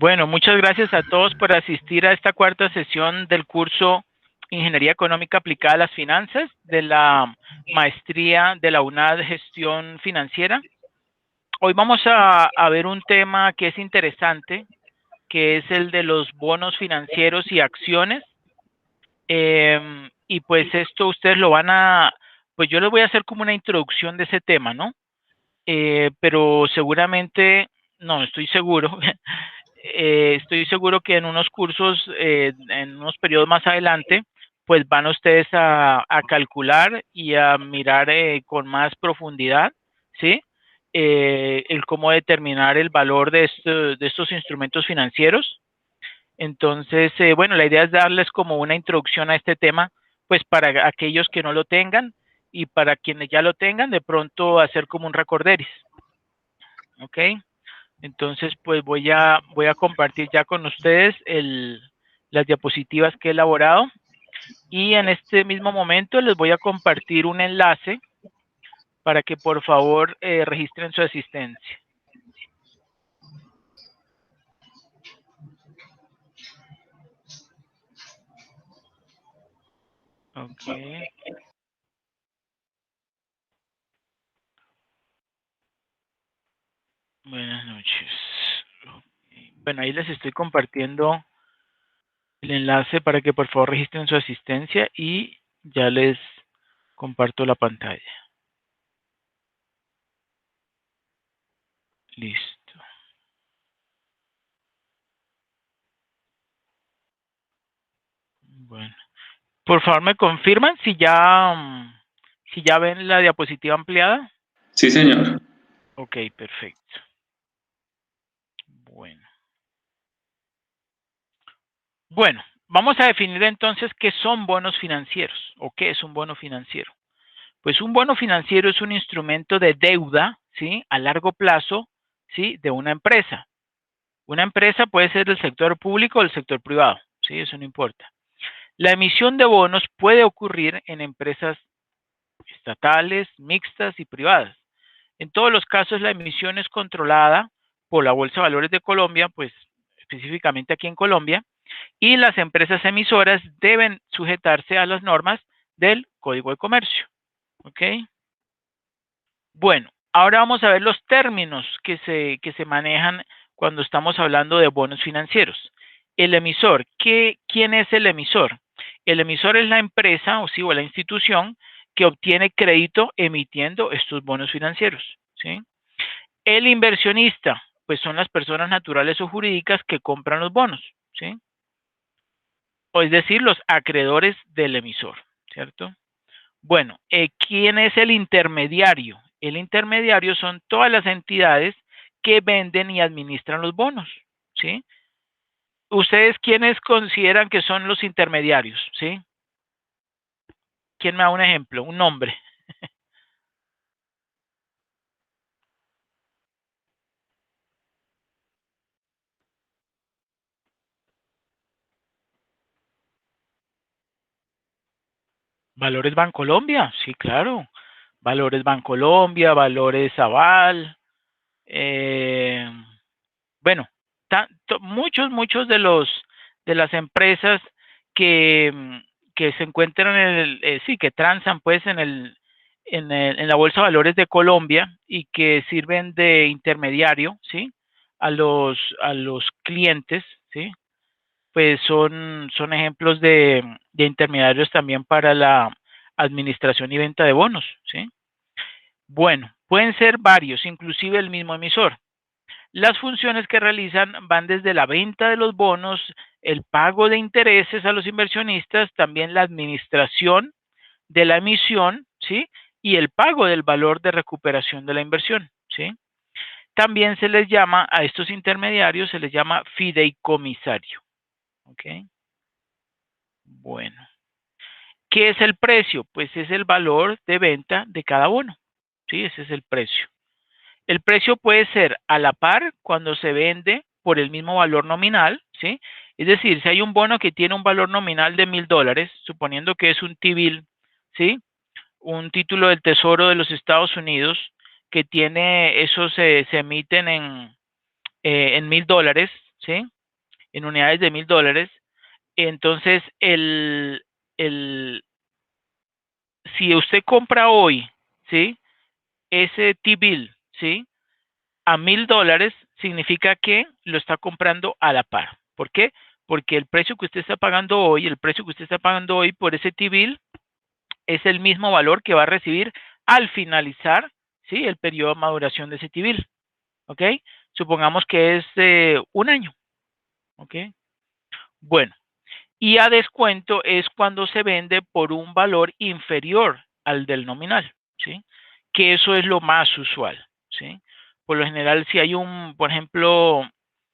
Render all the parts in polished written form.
Bueno, muchas gracias a todos por asistir a esta cuarta sesión del curso Ingeniería Económica Aplicada a las Finanzas de la maestría de la UNAD Gestión Financiera. Hoy vamos a ver un tema que es interesante, que es el de los bonos financieros y acciones. Y pues esto ustedes lo van a, pues yo les voy a hacer como una introducción de ese tema, ¿no? Pero seguramente, no, estoy seguro, estoy seguro que en unos cursos, en unos periodos más adelante, pues van ustedes a calcular y a mirar con más profundidad, ¿sí? El cómo determinar el valor de estos instrumentos financieros. Entonces, bueno, la idea es darles como una introducción a este tema, pues para aquellos que no lo tengan y para quienes ya lo tengan, de pronto hacer como un recorderis. ¿Ok? Entonces, pues voy a compartir ya con ustedes las diapositivas que he elaborado y en este mismo momento les voy a compartir un enlace para que por favor registren su asistencia. Ok. Buenas noches. Okay. Bueno, ahí les estoy compartiendo el enlace para que por favor registren su asistencia y ya les comparto la pantalla. Listo. Bueno, por favor me confirman si ya ven la diapositiva ampliada. Sí, señor. Ok, perfecto. Bueno, vamos a definir entonces qué son bonos financieros o qué es un bono financiero. Pues un bono financiero es un instrumento de deuda, ¿sí? A largo plazo, ¿sí? De una empresa. Una empresa puede ser del sector público o del sector privado, ¿sí? Eso no importa. La emisión de bonos puede ocurrir en empresas estatales, mixtas y privadas. En todos los casos, la emisión es controlada por la Bolsa de Valores de Colombia, pues específicamente aquí en Colombia, y las empresas emisoras deben sujetarse a las normas del Código de Comercio. ¿Ok? Bueno, ahora vamos a ver los términos que se manejan cuando estamos hablando de bonos financieros. El emisor, ¿quién es el emisor? El emisor es la empresa o, sí, o la institución que obtiene crédito emitiendo estos bonos financieros. ¿Sí? El inversionista, pues son las personas naturales o jurídicas que compran los bonos. ¿Sí? O es decir, los acreedores del emisor, ¿cierto? Bueno, ¿quién es el intermediario? El intermediario son todas las entidades que venden y administran los bonos, ¿sí? ¿Ustedes quiénes consideran que son los intermediarios, sí? ¿Quién me da un ejemplo, un nombre? Valores Bancolombia, sí, claro. Valores Bancolombia, Valores Aval, eh, bueno, muchos de las empresas que, que se encuentran en sí, que transan pues en la Bolsa de Valores de Colombia y que sirven de intermediario, ¿sí? A los clientes, ¿sí? Pues son ejemplos de intermediarios también para la administración y venta de bonos, ¿sí? Bueno, pueden ser varios, inclusive el mismo emisor. Las funciones que realizan van desde la venta de los bonos, el pago de intereses a los inversionistas, también la administración de la emisión, ¿sí? Y el pago del valor de recuperación de la inversión, ¿sí? También se les llama, a estos intermediarios se les llama fideicomisario, ¿ok? Bueno, ¿qué es el precio? Pues es el valor de venta de cada bono, ¿sí? Ese es el precio. El precio puede ser a la par cuando se vende por el mismo valor nominal, ¿sí? Es decir, si hay un bono que tiene un valor nominal de $1,000, suponiendo que es un T-bill, ¿sí? Un título del Tesoro de los Estados Unidos que tiene, esos se emiten en $1,000, ¿sí? En unidades de $1,000. Entonces, si usted compra hoy, ¿sí? Ese T-bill, ¿sí? A $1,000 significa que lo está comprando a la par. ¿Por qué? Porque el precio que usted está pagando hoy, por ese T-bill es el mismo valor que va a recibir al finalizar, ¿sí? El periodo de maduración de ese T-bill, ¿ok? Supongamos que es un año, ¿ok? Bueno, y a descuento es cuando se vende por un valor inferior al del nominal, ¿sí? Que eso es lo más usual, ¿sí? Por lo general, si hay por ejemplo,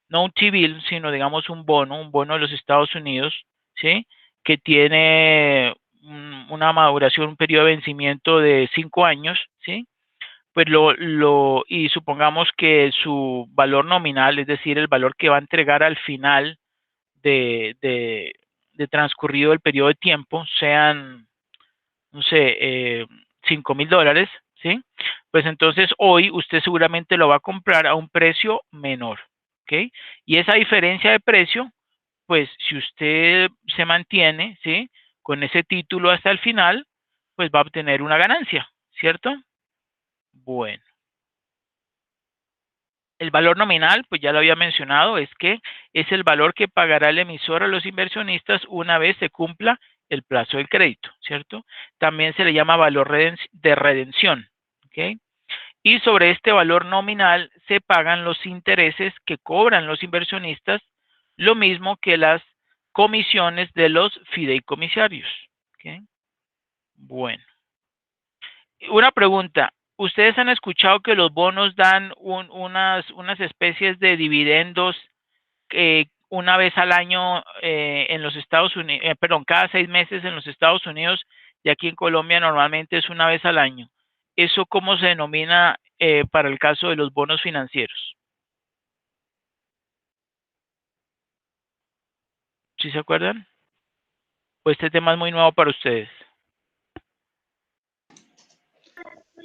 no un T-bill, sino digamos un bono de los Estados Unidos, ¿sí? Que tiene una maduración, un periodo de vencimiento de 5 años, ¿sí? Pues y supongamos que su valor nominal, es decir, el valor que va a entregar al final de, de, de transcurrido el periodo de tiempo, sean, no sé, $5,000, ¿sí? Pues entonces hoy usted seguramente lo va a comprar a un precio menor, ¿ok? Y esa diferencia de precio, pues si usted se mantiene, ¿sí? Con ese título hasta el final, pues va a obtener una ganancia, ¿cierto? Bueno. El valor nominal, pues ya lo había mencionado, es que es el valor que pagará el emisor a los inversionistas una vez se cumpla el plazo del crédito, ¿cierto? También se le llama valor de redención, ¿ok? Y sobre este valor nominal se pagan los intereses que cobran los inversionistas, lo mismo que las comisiones de los fideicomisarios, ¿ok? Bueno. Una pregunta. ¿Ustedes han escuchado que los bonos dan unas especies de dividendos una vez al año en los Estados Unidos, perdón, cada 6 meses en los Estados Unidos y aquí en Colombia normalmente es una vez al año? ¿Eso cómo se denomina para el caso de los bonos financieros? ¿Sí se acuerdan? ¿O este tema es muy nuevo para ustedes?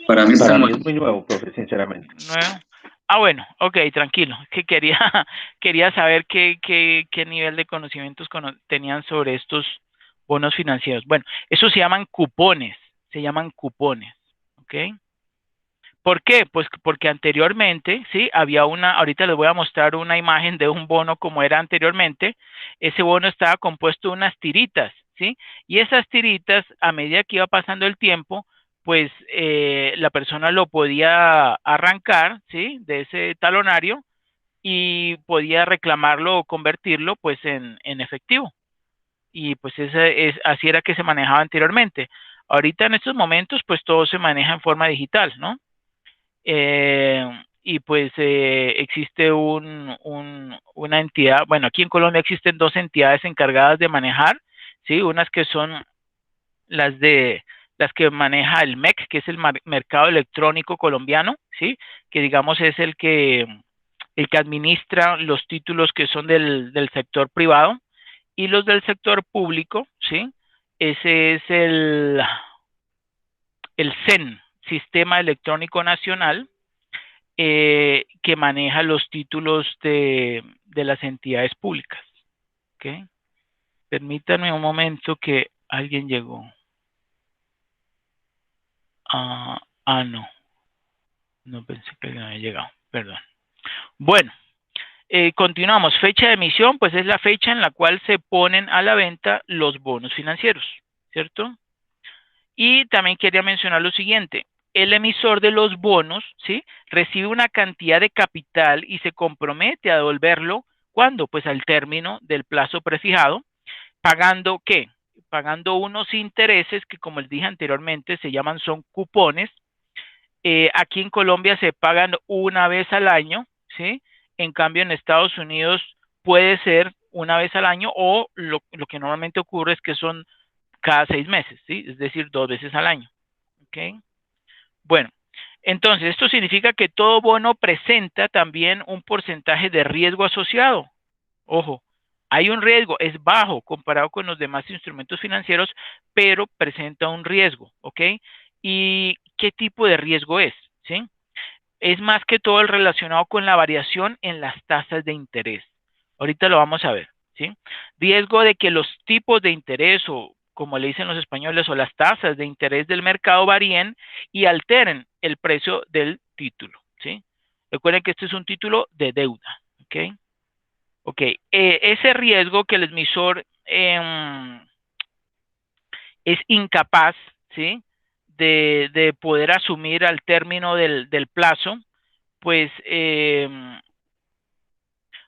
Para mí está Para muy... mí es muy nuevo, profe, sinceramente. ¿Nuevo? Ah, bueno, ok, tranquilo. Que quería saber qué nivel de conocimientos tenían sobre estos bonos financieros. Bueno, esos se llaman cupones, ¿ok? ¿Por qué? Pues porque anteriormente, sí, ahorita les voy a mostrar una imagen de un bono como era anteriormente. Ese bono estaba compuesto de unas tiritas, ¿sí? Y esas tiritas, a medida que iba pasando el tiempo, pues la persona lo podía arrancar, ¿sí? De ese talonario y podía reclamarlo o convertirlo, pues, en efectivo. Y pues así era que se manejaba anteriormente. Ahorita en estos momentos, pues todo se maneja en forma digital, ¿no? Y pues existe una entidad, bueno, aquí en Colombia existen dos entidades encargadas de manejar, ¿sí? Unas que son las de las que maneja el MEC, que es el mercado electrónico colombiano, ¿sí? Que digamos es el que administra los títulos que son del sector privado y los del sector público, ¿sí? Ese es el CEN, Sistema Electrónico Nacional, que maneja los títulos de las entidades públicas. ¿Okay? Permítanme un momento que alguien llegó. No. No pensé que alguien había llegado. Perdón. Bueno, continuamos. Fecha de emisión, pues es la fecha en la cual se ponen a la venta los bonos financieros, ¿cierto? Y también quería mencionar lo siguiente. El emisor de los bonos, ¿sí? Recibe una cantidad de capital y se compromete a devolverlo, ¿cuándo? Pues al término del plazo prefijado, pagando ¿qué? Pagando unos intereses que, como les dije anteriormente, son cupones. Aquí en Colombia se pagan una vez al año, ¿sí? En cambio, en Estados Unidos puede ser una vez al año o lo que normalmente ocurre es que son cada 6 meses, ¿sí? Es decir, 2 veces al año. ¿Ok? Bueno, entonces esto significa que todo bono presenta también un porcentaje de riesgo asociado. Ojo, hay un riesgo, es bajo comparado con los demás instrumentos financieros, pero presenta un riesgo, ¿ok? ¿Y qué tipo de riesgo es? ¿Sí? Es más que todo el relacionado con la variación en las tasas de interés. Ahorita lo vamos a ver, ¿sí? Riesgo de que los tipos de interés o, como le dicen los españoles, o las tasas de interés del mercado varíen y alteren el precio del título, ¿sí? Recuerden que este es un título de deuda, ¿ok? Ok, ese riesgo que el emisor es incapaz, ¿sí? De poder asumir al término del plazo, pues,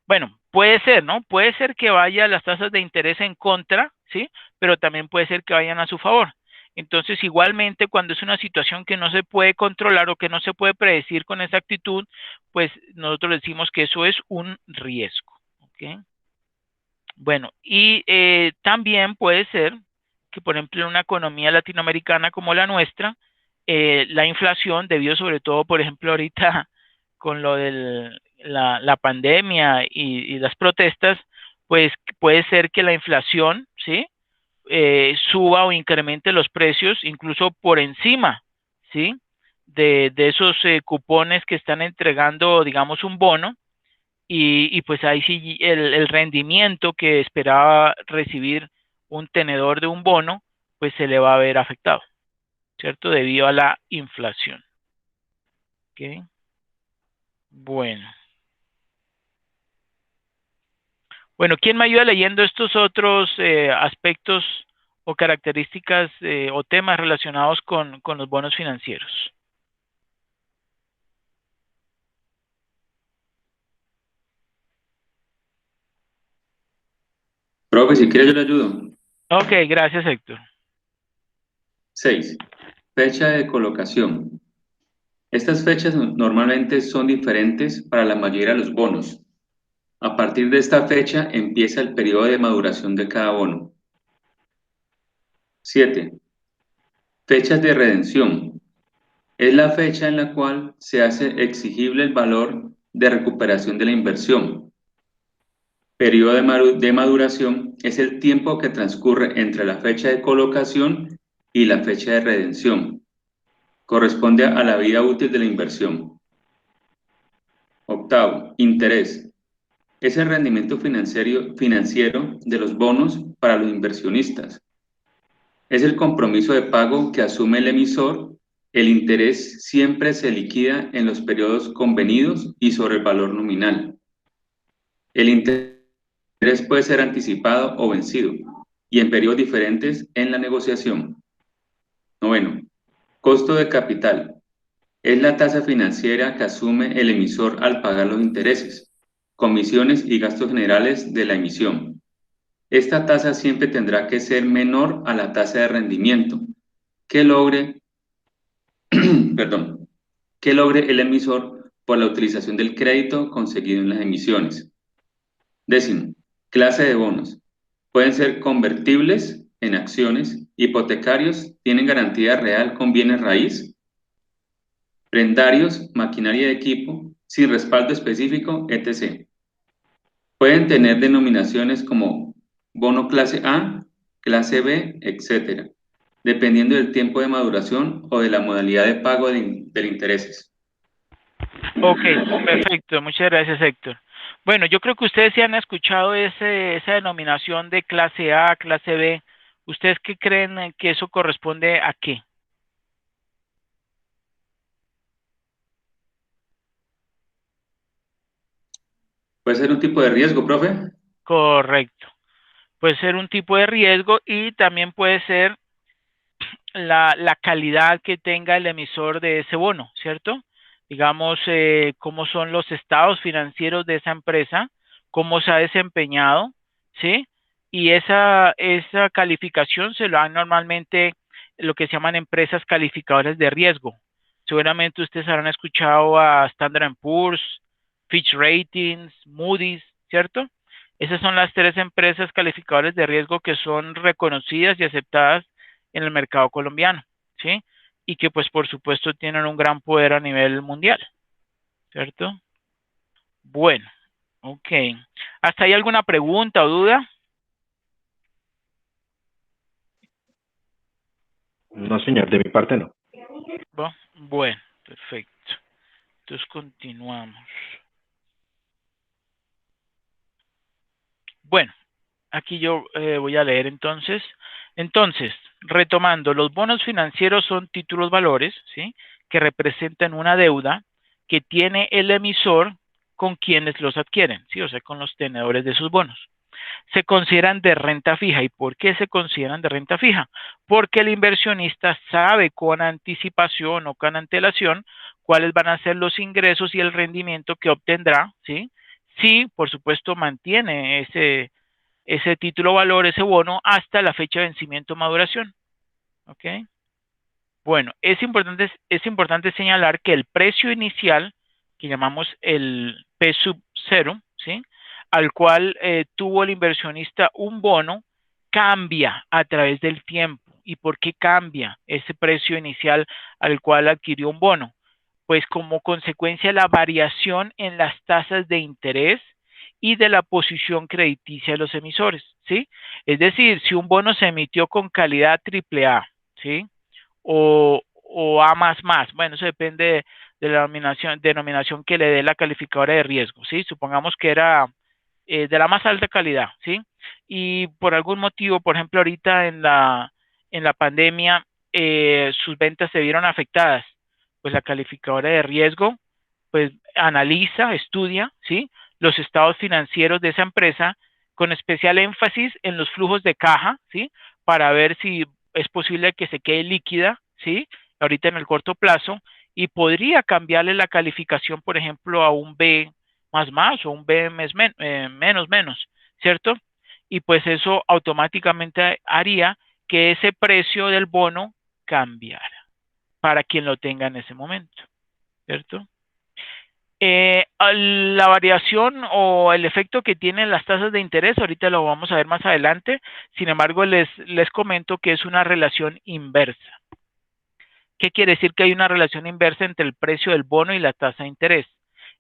bueno, puede ser, ¿no? Puede ser que vaya las tasas de interés en contra, ¿sí? Pero también puede ser que vayan a su favor. Entonces, igualmente, cuando es una situación que no se puede controlar o que no se puede predecir con exactitud, pues nosotros decimos que eso es un riesgo, ¿ok? Bueno, y también puede ser que, por ejemplo, en una economía latinoamericana como la nuestra, la inflación, debido sobre todo, por ejemplo, ahorita con lo de la pandemia y las protestas, pues puede ser que la inflación, ¿sí? Suba o incremente los precios, incluso por encima, ¿sí? De esos cupones que están entregando, digamos, un bono, y pues ahí sí el rendimiento que esperaba recibir un tenedor de un bono, pues se le va a ver afectado, ¿cierto? Debido a la inflación. ¿Ok? Bueno. Bueno, ¿quién me ayuda leyendo estos otros aspectos o características o temas relacionados con los bonos financieros? Profe, si quiere yo le ayudo. Ok, gracias, Héctor. 6. Fecha de colocación. Estas fechas normalmente son diferentes para la mayoría de los bonos. A partir de esta fecha empieza el periodo de maduración de cada bono. 7. Fechas de redención. Es la fecha en la cual se hace exigible el valor de recuperación de la inversión. Periodo de maduración es el tiempo que transcurre entre la fecha de colocación y la fecha de redención. Corresponde a la vida útil de la inversión. 8. Interés. Es el rendimiento financiero de los bonos para los inversionistas. Es el compromiso de pago que asume el emisor. El interés siempre se liquida en los periodos convenidos y sobre el valor nominal. El interés puede ser anticipado o vencido y en periodos diferentes en la negociación. 9. Costo de capital. Es la tasa financiera que asume el emisor al pagar los intereses, comisiones y gastos generales de la emisión. Esta tasa siempre tendrá que ser menor a la tasa de rendimiento que logre, perdón, que logre el emisor por la utilización del crédito conseguido en las emisiones. 10. Clase de bonos. Pueden ser convertibles en acciones, hipotecarios, tienen garantía real con bienes raíz, prendarios, maquinaria de equipo, sin respaldo específico, etc. Pueden tener denominaciones como bono clase A, clase B, etc., dependiendo del tiempo de maduración o de la modalidad de pago del intereses. Ok, perfecto. Muchas gracias, Héctor. Bueno, yo creo que ustedes sí han escuchado esa denominación de clase A, clase B. ¿Ustedes qué creen que eso corresponde a qué? ¿Puede ser un tipo de riesgo, profe? Correcto. Puede ser un tipo de riesgo y también puede ser la calidad que tenga el emisor de ese bono, ¿cierto? Digamos, cómo son los estados financieros de esa empresa, cómo se ha desempeñado, ¿sí? Y esa calificación se lo dan normalmente lo que se llaman empresas calificadoras de riesgo. Seguramente ustedes habrán escuchado a Standard Poor's, Fitch Ratings, Moody's, ¿cierto? Esas son las tres empresas calificadoras de riesgo que son reconocidas y aceptadas en el mercado colombiano, ¿sí? Y que pues por supuesto tienen un gran poder a nivel mundial, ¿cierto? Bueno, ok. ¿Hasta ahí alguna pregunta o duda? No, señor, de mi parte no. Bueno, perfecto. Entonces continuamos. Bueno, aquí yo voy a leer entonces. Entonces, retomando, los bonos financieros son títulos valores, ¿sí? Que representan una deuda que tiene el emisor con quienes los adquieren, ¿sí? O sea, con los tenedores de sus bonos. Se consideran de renta fija. ¿Y por qué se consideran de renta fija? Porque el inversionista sabe con anticipación o con antelación cuáles van a ser los ingresos y el rendimiento que obtendrá, ¿sí? Si, por supuesto, mantiene ese título valor, ese bono, hasta la fecha de vencimiento o maduración. ¿Ok? Bueno, es importante señalar que el precio inicial, que llamamos el P sub 0, ¿sí? Al cual tuvo el inversionista un bono, cambia a través del tiempo. ¿Y por qué cambia ese precio inicial al cual adquirió un bono? Pues como consecuencia de la variación en las tasas de interés y de la posición crediticia de los emisores, ¿sí? Es decir, si un bono se emitió con calidad AAA, ¿sí? O A++, bueno, eso depende de la denominación que le dé la calificadora de riesgo, ¿sí? Supongamos que era de la más alta calidad, ¿sí? Y por algún motivo, por ejemplo, ahorita en la pandemia, sus ventas se vieron afectadas, pues la calificadora de riesgo, pues analiza, estudia, ¿sí? Los estados financieros de esa empresa con especial énfasis en los flujos de caja, ¿sí? Para ver si es posible que se quede líquida, ¿sí? Ahorita en el corto plazo, y podría cambiarle la calificación, por ejemplo, a un B más o un B menos, ¿cierto? Y pues eso automáticamente haría que ese precio del bono cambiara para quien lo tenga en ese momento, ¿cierto? La variación o el efecto que tienen las tasas de interés, ahorita lo vamos a ver más adelante, sin embargo les comento que es una relación inversa. ¿Qué quiere decir que hay una relación inversa entre el precio del bono y la tasa de interés?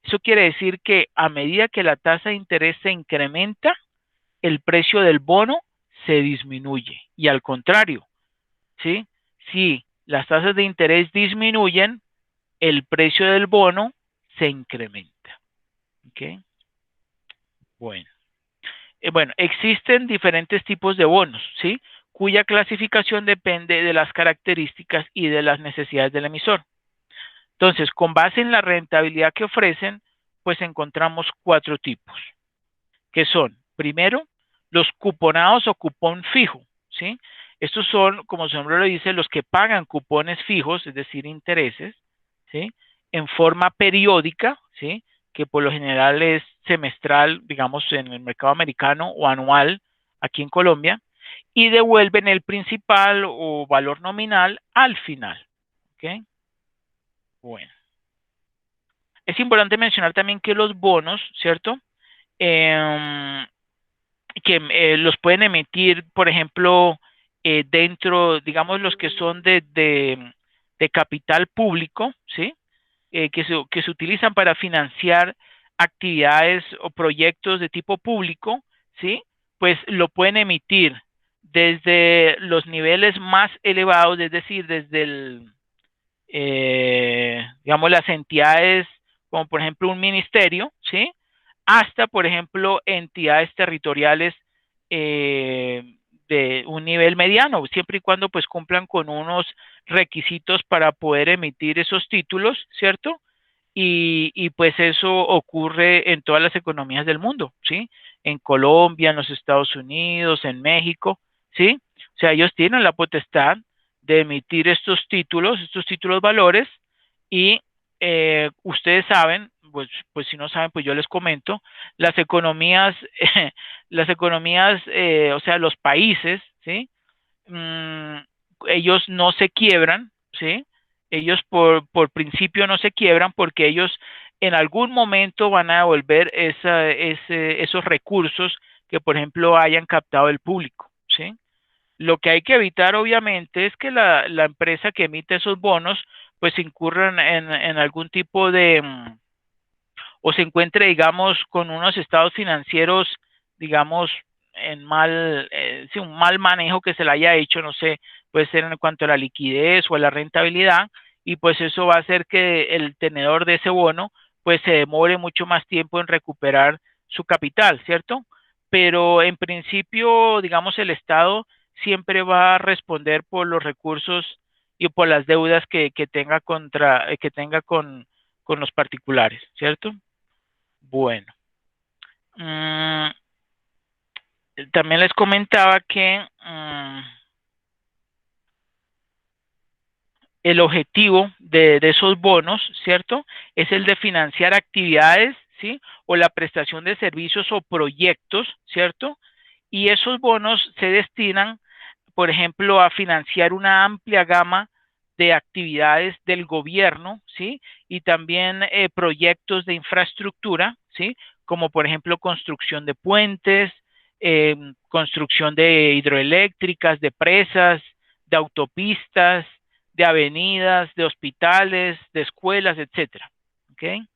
Eso quiere decir que a medida que la tasa de interés se incrementa, el precio del bono se disminuye. Y al contrario, ¿sí? Si las tasas de interés disminuyen, el precio del bono se incrementa. ¿Ok? Bueno. Bueno, existen diferentes tipos de bonos, ¿sí? Cuya clasificación depende de las características y de las necesidades del emisor. Entonces, con base en la rentabilidad que ofrecen, pues encontramos 4 tipos, que son, primero, los cuponados o cupón fijo, ¿sí? Estos son, como su nombre lo dice, los que pagan cupones fijos, es decir, intereses, ¿sí? En forma periódica, ¿sí? Que por lo general es semestral, digamos, en el mercado americano o anual aquí en Colombia, y devuelven el principal o valor nominal al final, ¿ok? Bueno. Es importante mencionar también que los bonos, ¿cierto? Eh, que los pueden emitir, por ejemplo, dentro, digamos, los que son de capital público, ¿sí? Que se utilizan para financiar actividades o proyectos de tipo público, ¿sí? Pues lo pueden emitir desde los niveles más elevados, es decir, desde digamos, las entidades como por ejemplo un ministerio, ¿sí? Hasta, por ejemplo, entidades territoriales eh, de un nivel mediano, siempre y cuando pues cumplan con unos requisitos para poder emitir esos títulos, ¿cierto? Y pues eso ocurre en todas las economías del mundo, ¿sí? En Colombia, en los Estados Unidos, en México, ¿sí? O sea, ellos tienen la potestad de emitir estos títulos valores, y ustedes saben, pues si no saben, pues yo les comento, las economías, o sea, los países, ¿sí? Mm, ellos no se quiebran, ¿sí? Ellos por principio no se quiebran porque ellos en algún momento van a devolver esos recursos que, por ejemplo, hayan captado el público, ¿sí? Lo que hay que evitar, obviamente, es que la empresa que emite esos bonos, pues incurran en algún tipo de, o se encuentre, digamos, con unos estados financieros, digamos, sí, un mal manejo que se le haya hecho, no sé, puede ser en cuanto a la liquidez o a la rentabilidad, y pues eso va a hacer que el tenedor de ese bono, pues se demore mucho más tiempo en recuperar su capital, ¿cierto? pero en principio, digamos, el Estado siempre va a responder por los recursos y por las deudas que tenga con los particulares, ¿cierto? Bueno, mm, también les comentaba que el objetivo de esos bonos, ¿cierto? Es el de financiar actividades, ¿sí? O la prestación de servicios o proyectos, ¿cierto? Y esos bonos se destinan, por ejemplo, a financiar una amplia gama de actividades del gobierno, ¿sí? Y también proyectos de infraestructura, ¿sí? Como por ejemplo construcción de puentes, construcción de hidroeléctricas, de presas, de autopistas, de avenidas, de hospitales, de escuelas, etcétera. ¿Okay?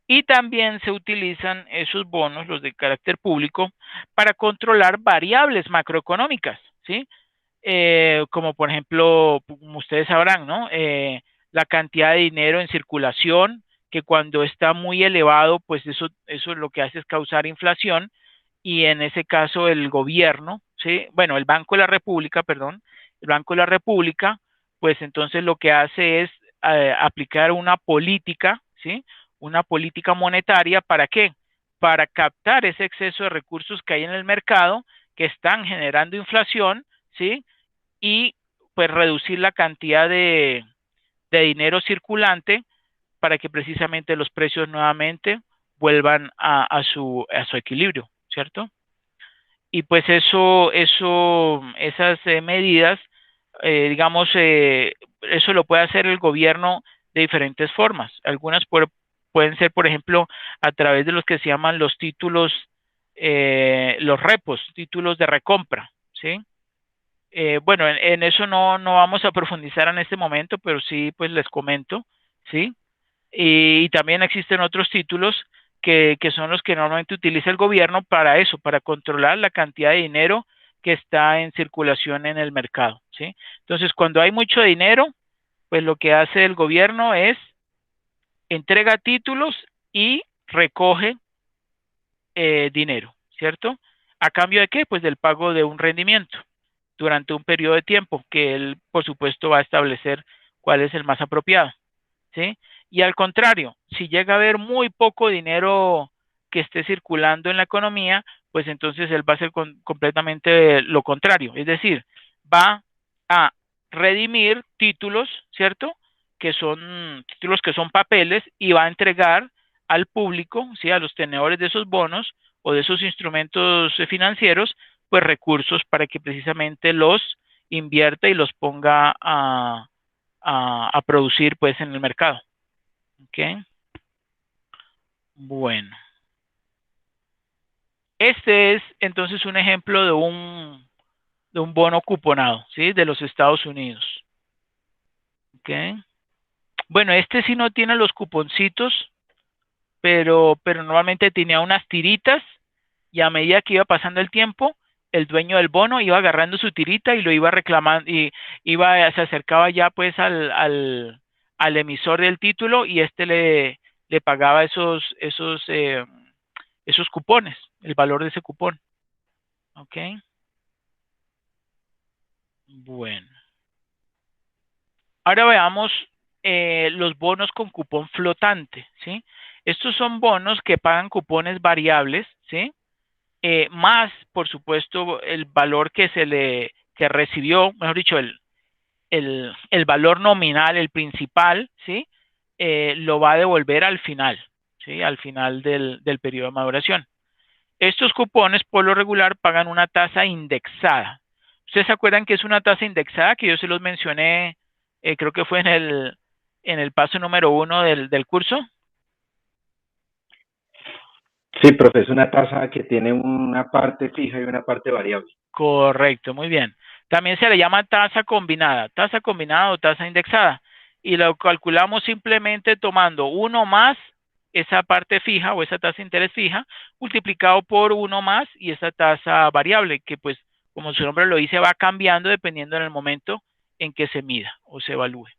Y también se utilizan esos bonos, los de carácter público, para controlar variables macroeconómicas, ¿sí? Como por ejemplo, como ustedes sabrán, ¿no? La cantidad de dinero en circulación, que cuando está muy elevado, pues eso lo que hace es causar inflación, y en ese caso el gobierno, ¿sí? Bueno, el Banco de la República, perdón, el Banco de la República, pues entonces lo que hace es aplicar una política, ¿sí? Una política monetaria, ¿para qué? Para captar ese exceso de recursos que hay en el mercado, que están generando inflación, ¿sí? Y pues reducir la cantidad de dinero circulante para que precisamente los precios nuevamente vuelvan a su equilibrio, ¿cierto? Y pues esas medidas, digamos, eso lo puede hacer el gobierno de diferentes formas. Algunas pueden ser, por ejemplo, a través de los que se llaman los títulos, los repos, títulos de recompra, ¿sí? Bueno, en eso no vamos a profundizar en este momento, pero sí, pues les comento, ¿sí? Y también existen otros títulos que son los que normalmente utiliza el gobierno para eso, para controlar la cantidad de dinero que está en circulación en el mercado, ¿sí? Entonces, cuando hay mucho dinero, pues lo que hace el gobierno es entrega títulos y recoge dinero, ¿cierto? ¿A cambio de qué? Pues del pago de un rendimiento durante un periodo de tiempo que él, por supuesto, va a establecer cuál es el más apropiado, ¿sí? Y al contrario, si llega a haber muy poco dinero que esté circulando en la economía, pues entonces él va a hacer completamente lo contrario, es decir, va a redimir títulos, ¿cierto? Que son títulos que son papeles y va a entregar al público, ¿sí? A los tenedores de esos bonos o de esos instrumentos financieros, pues recursos para que precisamente los invierta y los ponga a producir pues en el mercado. ¿Ok? Bueno. Este es entonces un ejemplo de un bono cuponado, ¿sí? De los Estados Unidos. ¿Ok? Bueno, este sí no tiene los cuponcitos, pero normalmente tenía unas tiritas y a medida que iba pasando el tiempo, el dueño del bono iba agarrando su tirita y lo iba reclamando y se acercaba ya pues al emisor del título y este le pagaba esos cupones, el valor de ese cupón. ¿Ok? Bueno. Ahora veamos los bonos con cupón flotante, ¿sí? Estos son bonos que pagan cupones variables, ¿sí? Más, por supuesto, el valor que recibió, mejor dicho, el valor nominal, el principal, ¿sí? Lo va a devolver al final, ¿sí? Al final del periodo de maduración. Estos cupones, por lo regular, pagan una tasa indexada. ¿Ustedes se acuerdan que es una tasa indexada? Que yo se los mencioné, creo que fue en el paso número 1 del curso. Sí, profe, es una tasa que tiene una parte fija y una parte variable. Correcto, muy bien. También se le llama tasa combinada o tasa indexada. Y lo calculamos simplemente tomando uno más esa parte fija o esa tasa de interés fija, multiplicado por uno más y esa tasa variable, que pues, como su nombre lo dice, va cambiando dependiendo en el momento en que se mida o se evalúe.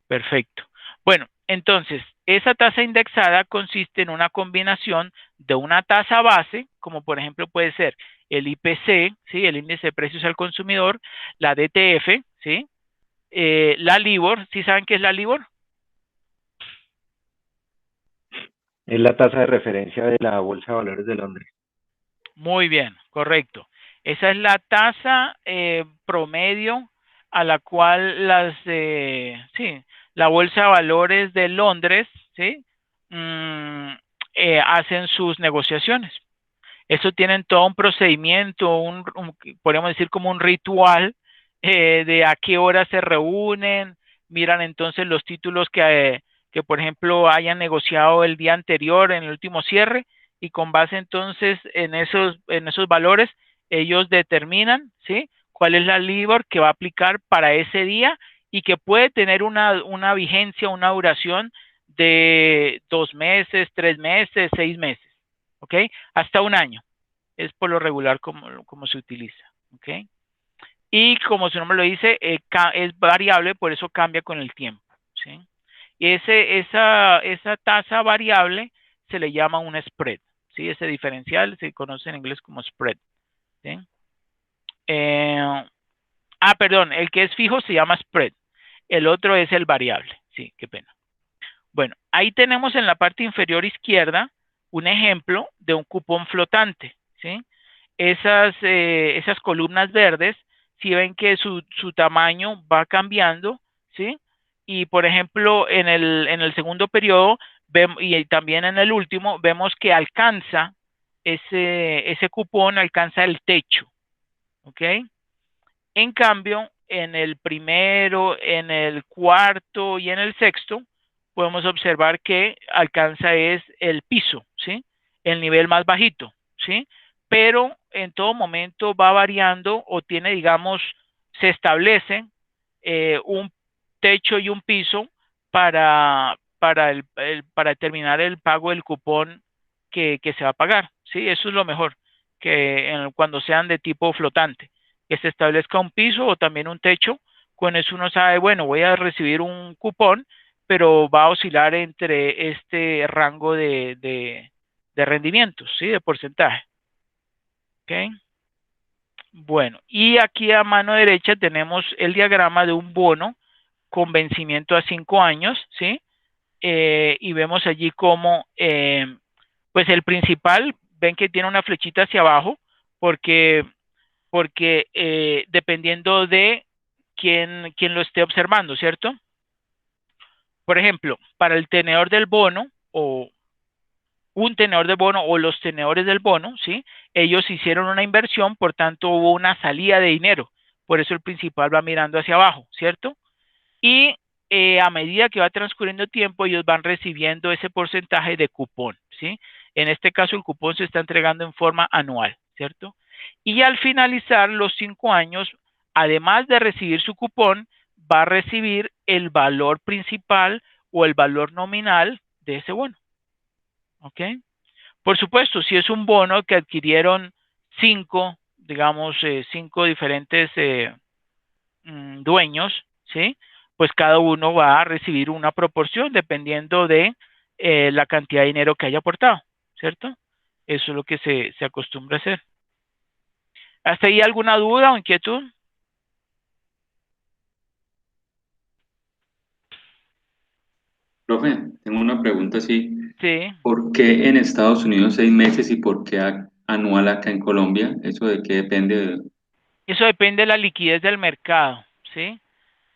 Perfecto. Bueno, entonces, Esa tasa indexada consiste en una combinación de una tasa base, como por ejemplo puede ser el IPC, ¿sí? El índice de precios al consumidor, la DTF, ¿sí? La LIBOR, ¿sí saben qué es la LIBOR? Es la tasa de referencia de la Bolsa de Valores de Londres. Muy bien, correcto. Esa es la tasa promedio a la cual la Bolsa de Valores de Londres, ¿sí? Mm, hacen sus negociaciones. Eso tienen todo un procedimiento, podríamos decir como un ritual de a qué hora se reúnen, miran entonces los títulos que, por ejemplo, hayan negociado el día anterior en el último cierre y con base entonces en esos valores, ellos determinan, ¿sí? Cuál es la LIBOR que va a aplicar para ese día y que puede tener una vigencia, una duración de 2 meses, 3 meses, 6 meses. ¿Ok? Hasta un año. Es por lo regular como se utiliza. ¿Ok? Y como su nombre lo dice, es variable, por eso cambia con el tiempo. ¿Sí? Y esa tasa variable se le llama un spread. ¿Sí? Ese diferencial se conoce en inglés como spread. ¿Sí? Perdón, el que es fijo se llama spread. El otro es el variable. Sí, qué pena. Bueno, ahí tenemos en la parte inferior izquierda un ejemplo de un cupón flotante, ¿sí? Esas columnas verdes, si ven que su tamaño va cambiando, ¿sí? Y por ejemplo, en el segundo periodo y también en el último, vemos que alcanza ese cupón, alcanza el techo, ¿ok? En cambio, en el primero, en el cuarto y en el sexto, podemos observar que alcanza es el piso, ¿sí? El nivel más bajito, ¿sí? Pero en todo momento va variando o tiene, digamos, se establece un techo y un piso para determinar el pago del cupón que se va a pagar, ¿sí? Eso es lo mejor, cuando sean de tipo flotante que se establezca un piso o también un techo. Con eso uno sabe, bueno, voy a recibir un cupón, pero va a oscilar entre este rango de rendimientos, ¿sí? De porcentaje. ¿Ok? Bueno, y aquí a mano derecha tenemos el diagrama de un bono con vencimiento a 5 años, ¿sí? Y vemos allí como, pues el principal, ven que tiene una flechita hacia abajo, porque dependiendo de quién lo esté observando, ¿cierto? Por ejemplo, para el tenedor del bono o un tenedor del bono o los tenedores del bono, ¿sí? Ellos hicieron una inversión, por tanto hubo una salida de dinero. Por eso el principal va mirando hacia abajo, ¿cierto? Y a medida que va transcurriendo tiempo, ellos van recibiendo ese porcentaje de cupón, ¿sí? En este caso, el cupón se está entregando en forma anual, ¿cierto? Y al finalizar los 5 años, además de recibir su cupón, va a recibir el valor principal o el valor nominal de ese bono, ¿ok? Por supuesto, si es un bono que adquirieron 5, digamos, 5 diferentes dueños, ¿sí? Pues cada uno va a recibir una proporción dependiendo de la cantidad de dinero que haya aportado, ¿cierto? Eso es lo que se acostumbra a hacer. ¿Hasta ahí alguna duda o inquietud? Profe, tengo una pregunta así. Sí, ¿Por qué en Estados Unidos 6 meses y por qué anual acá en Colombia? ¿Eso de qué depende? eso depende de la liquidez del mercado, ¿sí?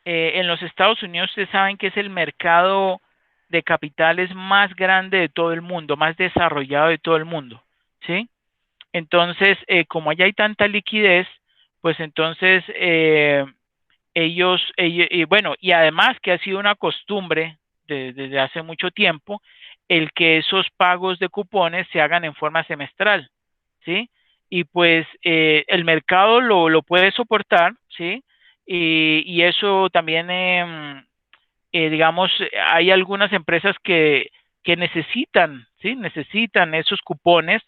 En los Estados Unidos ustedes saben que es el mercado de capitales más grande de todo el mundo, más desarrollado de todo el mundo, ¿sí? Entonces, como allá hay tanta liquidez, pues entonces y bueno, y además que ha sido una costumbre desde hace mucho tiempo, el que esos pagos de cupones se hagan en forma semestral, ¿sí? Y pues el mercado lo puede soportar, ¿sí? Y eso también, digamos, hay algunas empresas que necesitan, ¿sí? Necesitan esos cupones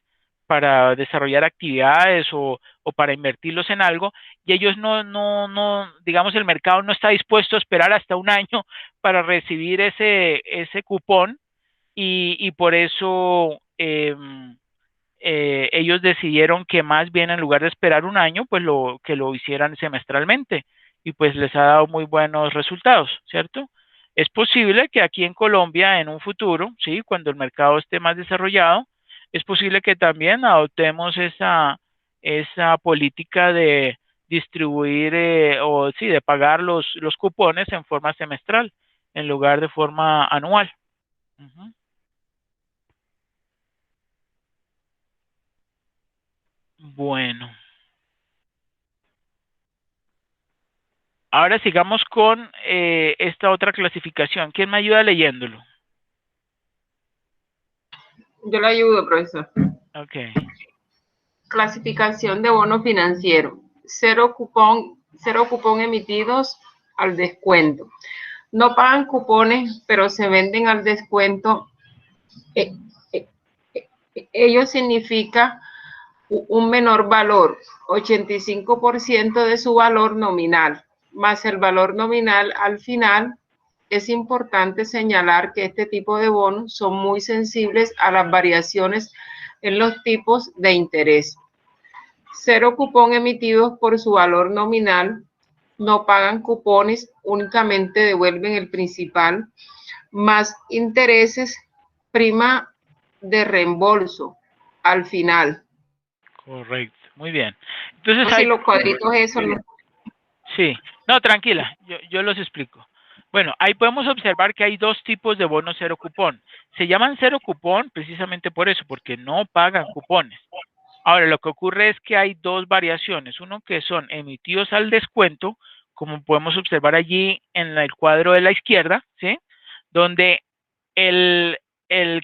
para desarrollar actividades o para invertirlos en algo, y ellos digamos, el mercado no está dispuesto a esperar hasta un año para recibir ese cupón, y por eso ellos decidieron que más bien en lugar de esperar un año, pues que lo hicieran semestralmente y pues les ha dado muy buenos resultados, ¿cierto? Es posible que aquí en Colombia en un futuro, sí, cuando el mercado esté más desarrollado, es posible que también adoptemos esa política de distribuir o sí, de pagar los cupones en forma semestral en lugar de forma anual. Uh-huh. Bueno. Ahora sigamos con esta otra clasificación. ¿Quién me ayuda leyéndolo? Yo le ayudo, profesor. Ok. Clasificación de bono financiero. Cero cupón emitidos al descuento. No pagan cupones, pero se venden al descuento. Ello significa un menor valor, 85% de su valor nominal, más el valor nominal al final. Es importante señalar que este tipo de bonos son muy sensibles a las variaciones en los tipos de interés. Cero cupón emitidos por su valor nominal, no pagan cupones, únicamente devuelven el principal, más intereses, prima de reembolso al final. Correcto, muy bien. Entonces No sé si los cuadritos eso. Sí, no, tranquila, yo los explico. Bueno, ahí podemos observar que hay dos tipos de bonos cero cupón. Se llaman cero cupón precisamente por eso, porque no pagan cupones. Ahora, lo que ocurre es que hay dos variaciones. Uno que son emitidos al descuento, como podemos observar allí en el cuadro de la izquierda, ¿sí? Donde el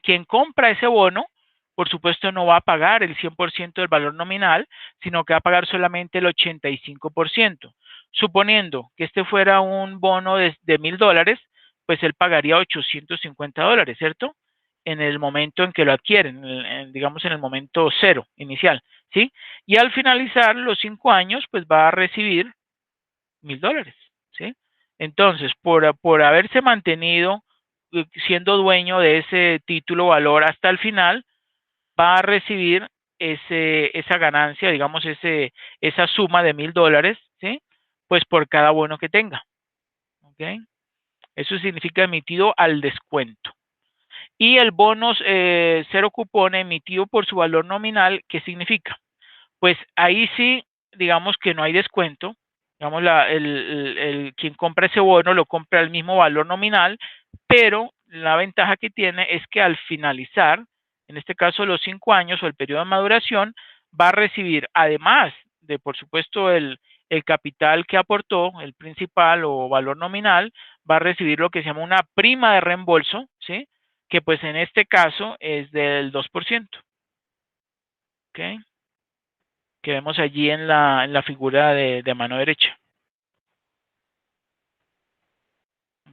quien compra ese bono, por supuesto, no va a pagar el 100% del valor nominal, sino que va a pagar solamente el 85%. Suponiendo que este fuera un bono de $1,000, pues él pagaría $850, ¿cierto? En el momento en que lo adquieren, digamos en el momento cero inicial, ¿sí? Y al finalizar los 5 años, pues va a recibir $1,000, ¿sí? Entonces, por haberse mantenido siendo dueño de ese título valor hasta el final, va a recibir esa ganancia, digamos, esa suma de $1,000, ¿sí? Pues por cada bono que tenga, ¿ok? Eso significa emitido al descuento. Y el bono cero cupón emitido por su valor nominal, ¿qué significa? Pues ahí sí, digamos que no hay descuento. Digamos, quien compra ese bono lo compra al mismo valor nominal, pero la ventaja que tiene es que al finalizar, en este caso los 5 años o el periodo de maduración, va a recibir, además de, por supuesto, el capital que aportó, el principal o valor nominal, va a recibir lo que se llama una prima de reembolso, ¿sí? Que pues en este caso es del 2%. ¿Ok? Que vemos allí en la figura de mano derecha.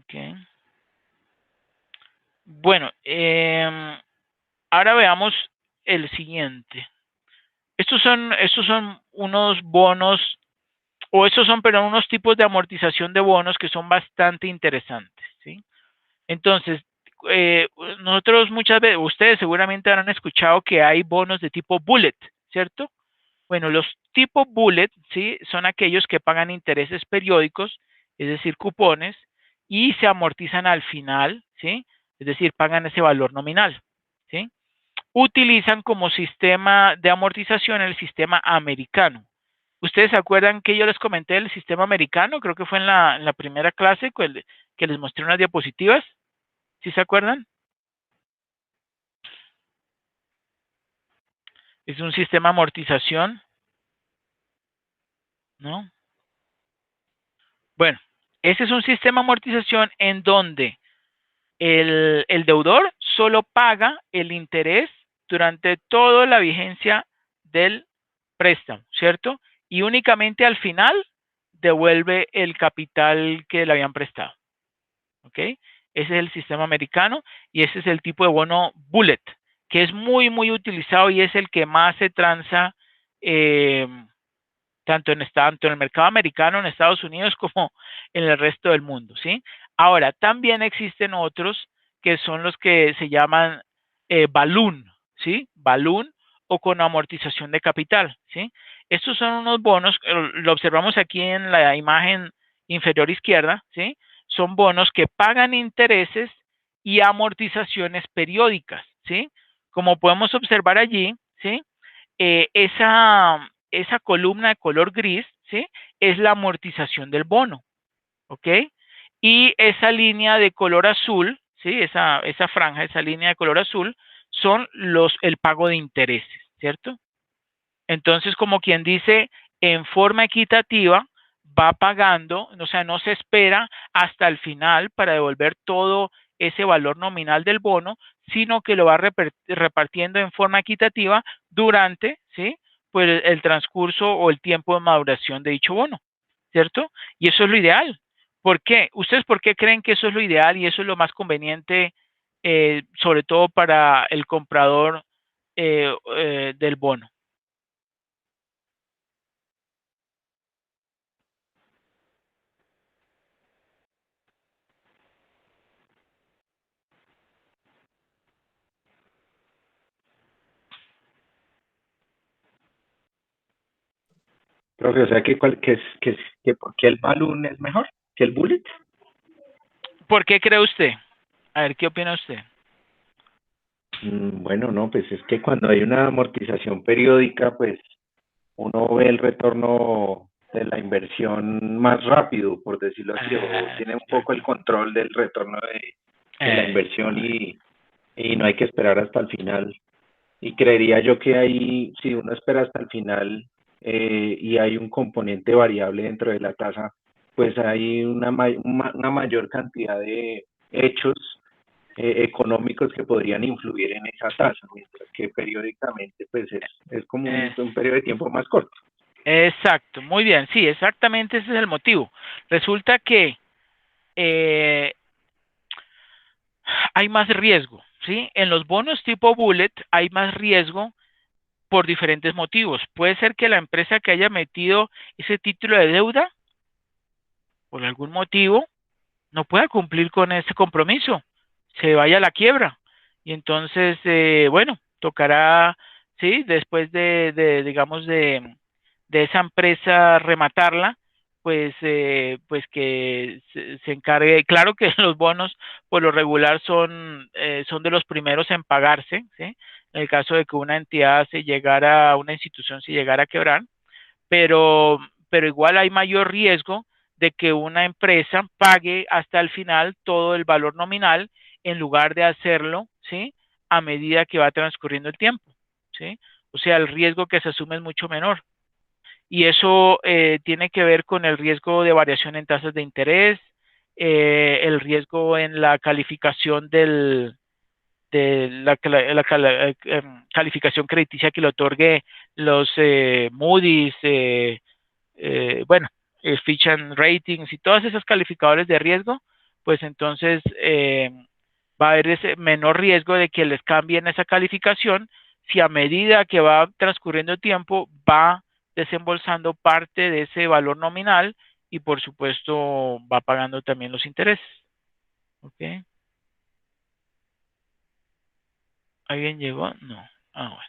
Okay. Bueno, ahora veamos el siguiente. Estos son unos bonos, o estos son, pero unos tipos de amortización de bonos que son bastante interesantes, ¿sí? Entonces, nosotros muchas veces, ustedes seguramente habrán escuchado que hay bonos de tipo bullet, ¿cierto? Bueno, los tipo bullet, ¿sí? Son aquellos que pagan intereses periódicos, es decir, cupones, y se amortizan al final, ¿sí? Es decir, pagan ese valor nominal, ¿sí? Utilizan como sistema de amortización el sistema americano. ¿Ustedes se acuerdan que yo les comenté el sistema americano? Creo que fue en la primera clase que les mostré unas diapositivas. ¿Sí se acuerdan? Es un sistema de amortización, ¿no? Bueno, ese es un sistema de amortización en donde el deudor solo paga el interés durante toda la vigencia del préstamo, ¿cierto? Y únicamente al final devuelve el capital que le habían prestado, ¿ok? Ese es el sistema americano y ese es el tipo de bono bullet, que es muy, muy utilizado y es el que más se transa tanto en el mercado americano, en Estados Unidos, como en el resto del mundo, ¿sí? Ahora, también existen otros que son los que se llaman balloon, ¿sí? Balloon o con amortización de capital, ¿sí? Estos son unos bonos, lo observamos aquí en la imagen inferior izquierda, ¿sí? Son bonos que pagan intereses y amortizaciones periódicas, ¿sí? Como podemos observar allí, ¿sí? Esa columna de color gris, ¿sí? Es la amortización del bono, ¿ok? Y esa línea de color azul, ¿sí? Esa franja, esa línea de color azul, son el pago de intereses, ¿cierto? Entonces, como quien dice, en forma equitativa, va pagando, o sea, no se espera hasta el final para devolver todo ese valor nominal del bono, sino que lo va repartiendo en forma equitativa durante, ¿sí? Pues el transcurso o el tiempo de maduración de dicho bono, ¿cierto? Y eso es lo ideal. ¿Por qué? ¿Ustedes por qué creen que eso es lo ideal y eso es lo más conveniente, sobre todo para el comprador del bono? Profe, o sea que ¿por qué el balloon es mejor que el bullet? ¿Por qué cree usted? A ver, ¿qué opina usted? Bueno, no, pues es que cuando hay una amortización periódica, pues uno ve el retorno de la inversión más rápido, por decirlo así, o tiene un poco el control del retorno de la inversión y no hay que esperar hasta el final. Y creería yo que ahí, si uno espera hasta el final y hay un componente variable dentro de la tasa, pues hay una mayor cantidad de hechos económicos que podrían influir en esa tasa, mientras que periódicamente pues es como un periodo de tiempo más corto. Exacto, muy bien, sí, exactamente ese es el motivo. Resulta que hay más riesgo, ¿sí? En los bonos tipo bullet hay más riesgo por diferentes motivos. Puede ser que la empresa que haya metido ese título de deuda, por algún motivo, no pueda cumplir con ese compromiso, se vaya a la quiebra. Y entonces, bueno, tocará, sí, después digamos, de esa empresa rematarla, pues que se encargue. Claro que los bonos, por lo regular, son de los primeros en pagarse, ¿sí? En el caso de que una entidad una institución se llegara a quebrar, pero, pero igual hay mayor riesgo de que una empresa pague hasta el final todo el valor nominal en lugar de hacerlo, ¿sí? A medida que va transcurriendo el tiempo, ¿sí? O sea, el riesgo que se asume es mucho menor. Y eso tiene que ver con el riesgo de variación en tasas de interés, el riesgo en la calificación calificación crediticia que le otorgue los Moody's, bueno, Fitch and Ratings y todas esas calificadores de riesgo, pues entonces va a haber ese menor riesgo de que les cambien esa calificación si a medida que va transcurriendo el tiempo va desembolsando parte de ese valor nominal y por supuesto va pagando también los intereses. ¿Ok? ¿Alguien llegó? No. Ah, bueno.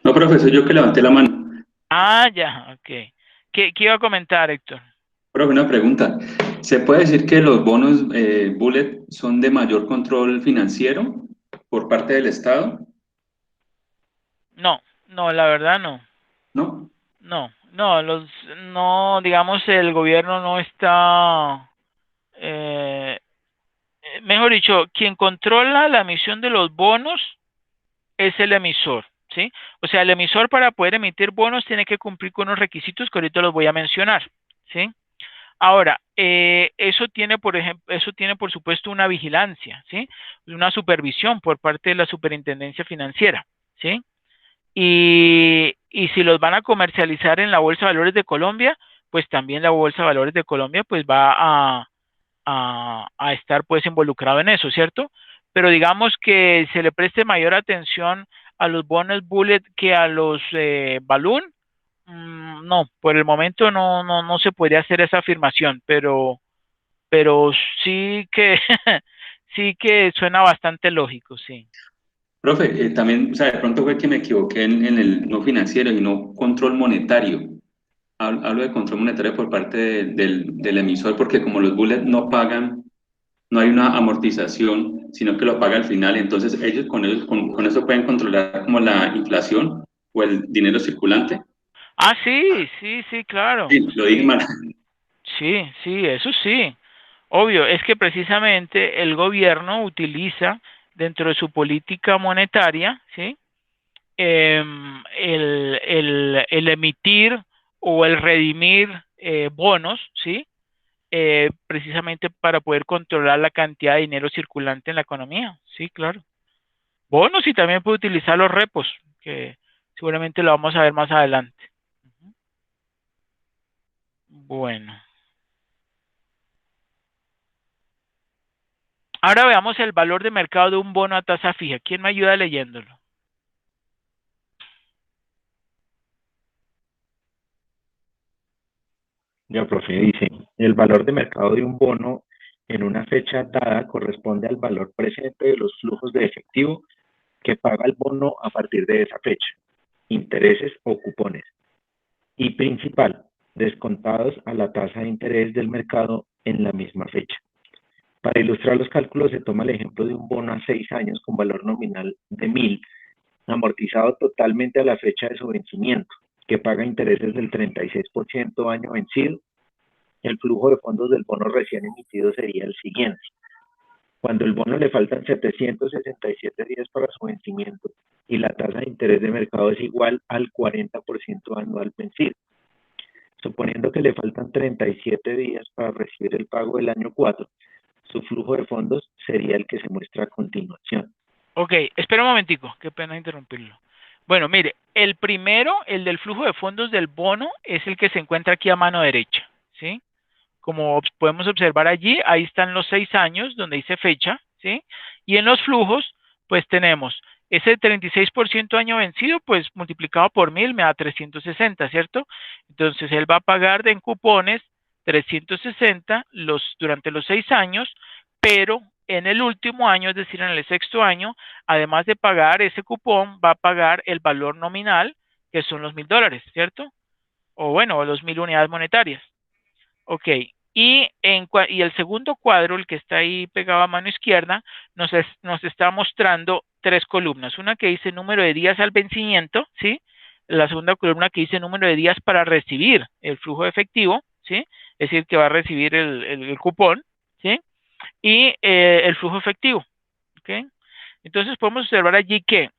No, profesor, yo que levanté la mano. Ah, ya, ok. ¿Qué iba a comentar, Héctor? Profe, una pregunta. ¿Se puede decir que los bonos Bullet son de mayor control financiero por parte del Estado? No, no, la verdad no. ¿No? No, digamos, el gobierno no está, mejor dicho, quien controla la emisión de los bonos es el emisor, ¿sí? O sea, el emisor para poder emitir bonos tiene que cumplir con unos requisitos que ahorita los voy a mencionar, ¿sí? Ahora, eso tiene, por ejemplo, eso tiene, por supuesto, una vigilancia, ¿sí? Una supervisión por parte de la Superintendencia Financiera, ¿sí? Y si los van a comercializar en la Bolsa de Valores de Colombia, pues también la Bolsa de Valores de Colombia pues va a estar pues involucrado en eso, ¿cierto? Pero digamos que se le preste mayor atención a los bonos bullet que a los balloon, no, por el momento no se podría hacer esa afirmación, pero sí que sí que suena bastante lógico, sí. Profe, también, o sea, de pronto fue que me equivoqué en el no financiero y no control monetario. Hablo de control monetario por parte del emisor, porque como los bullets no pagan, no hay una amortización, sino que lo paga al final. Entonces, ellos con eso pueden controlar como la inflación o el dinero circulante. Ah, sí, sí, sí, claro, Sí, lo dije sí, mal. sí, sí, eso sí. Obvio, es que precisamente el gobierno utiliza dentro de su política monetaria, ¿sí? El emitir o el redimir bonos, ¿sí? Precisamente para poder controlar la cantidad de dinero circulante en la economía, sí, claro. Bonos y también puede utilizar los repos, que seguramente lo vamos a ver más adelante. Bueno, ahora veamos el valor de mercado de un bono a tasa fija. ¿Quién me ayuda leyéndolo? Ya, profe, dice, el valor de mercado de un bono en una fecha dada corresponde al valor presente de los flujos de efectivo que paga el bono a partir de esa fecha, intereses o cupones, y principal, descontados a la tasa de interés del mercado en la misma fecha. Para ilustrar los cálculos se toma el ejemplo de un bono a 6 años con valor nominal de 1.000, amortizado totalmente a la fecha de su vencimiento, que paga intereses del 36% año vencido. El flujo de fondos del bono recién emitido sería el siguiente. Cuando el bono le faltan 767 días para su vencimiento y la tasa de interés de mercado es igual al 40% anual vencido, suponiendo que le faltan 37 días para recibir el pago del año 4, su flujo de fondos sería el que se muestra a continuación. Ok, espera un momentico, qué pena interrumpirlo. Bueno, mire, el primero, el del flujo de fondos del bono, es el que se encuentra aquí a mano derecha, ¿sí? Como podemos observar allí, ahí están los 6 años donde dice fecha, ¿sí? Y en los flujos, pues tenemos ese 36% año vencido, pues multiplicado por 1.000 me da 360, ¿cierto? Entonces él va a pagar en cupones 360 durante los 6 años, pero en el último año, es decir, en el sexto año, además de pagar ese cupón, va a pagar el valor nominal, que son los $1.000, ¿cierto? O bueno, los 1.000 unidades monetarias. Ok, y el segundo cuadro, el que está ahí pegado a mano izquierda, nos está mostrando tres columnas. Una que dice número de días al vencimiento, ¿sí? La segunda columna que dice número de días para recibir el flujo efectivo, ¿sí? Es decir, que va a recibir el cupón, ¿sí? Y el flujo efectivo, ¿ok? Entonces podemos observar allí que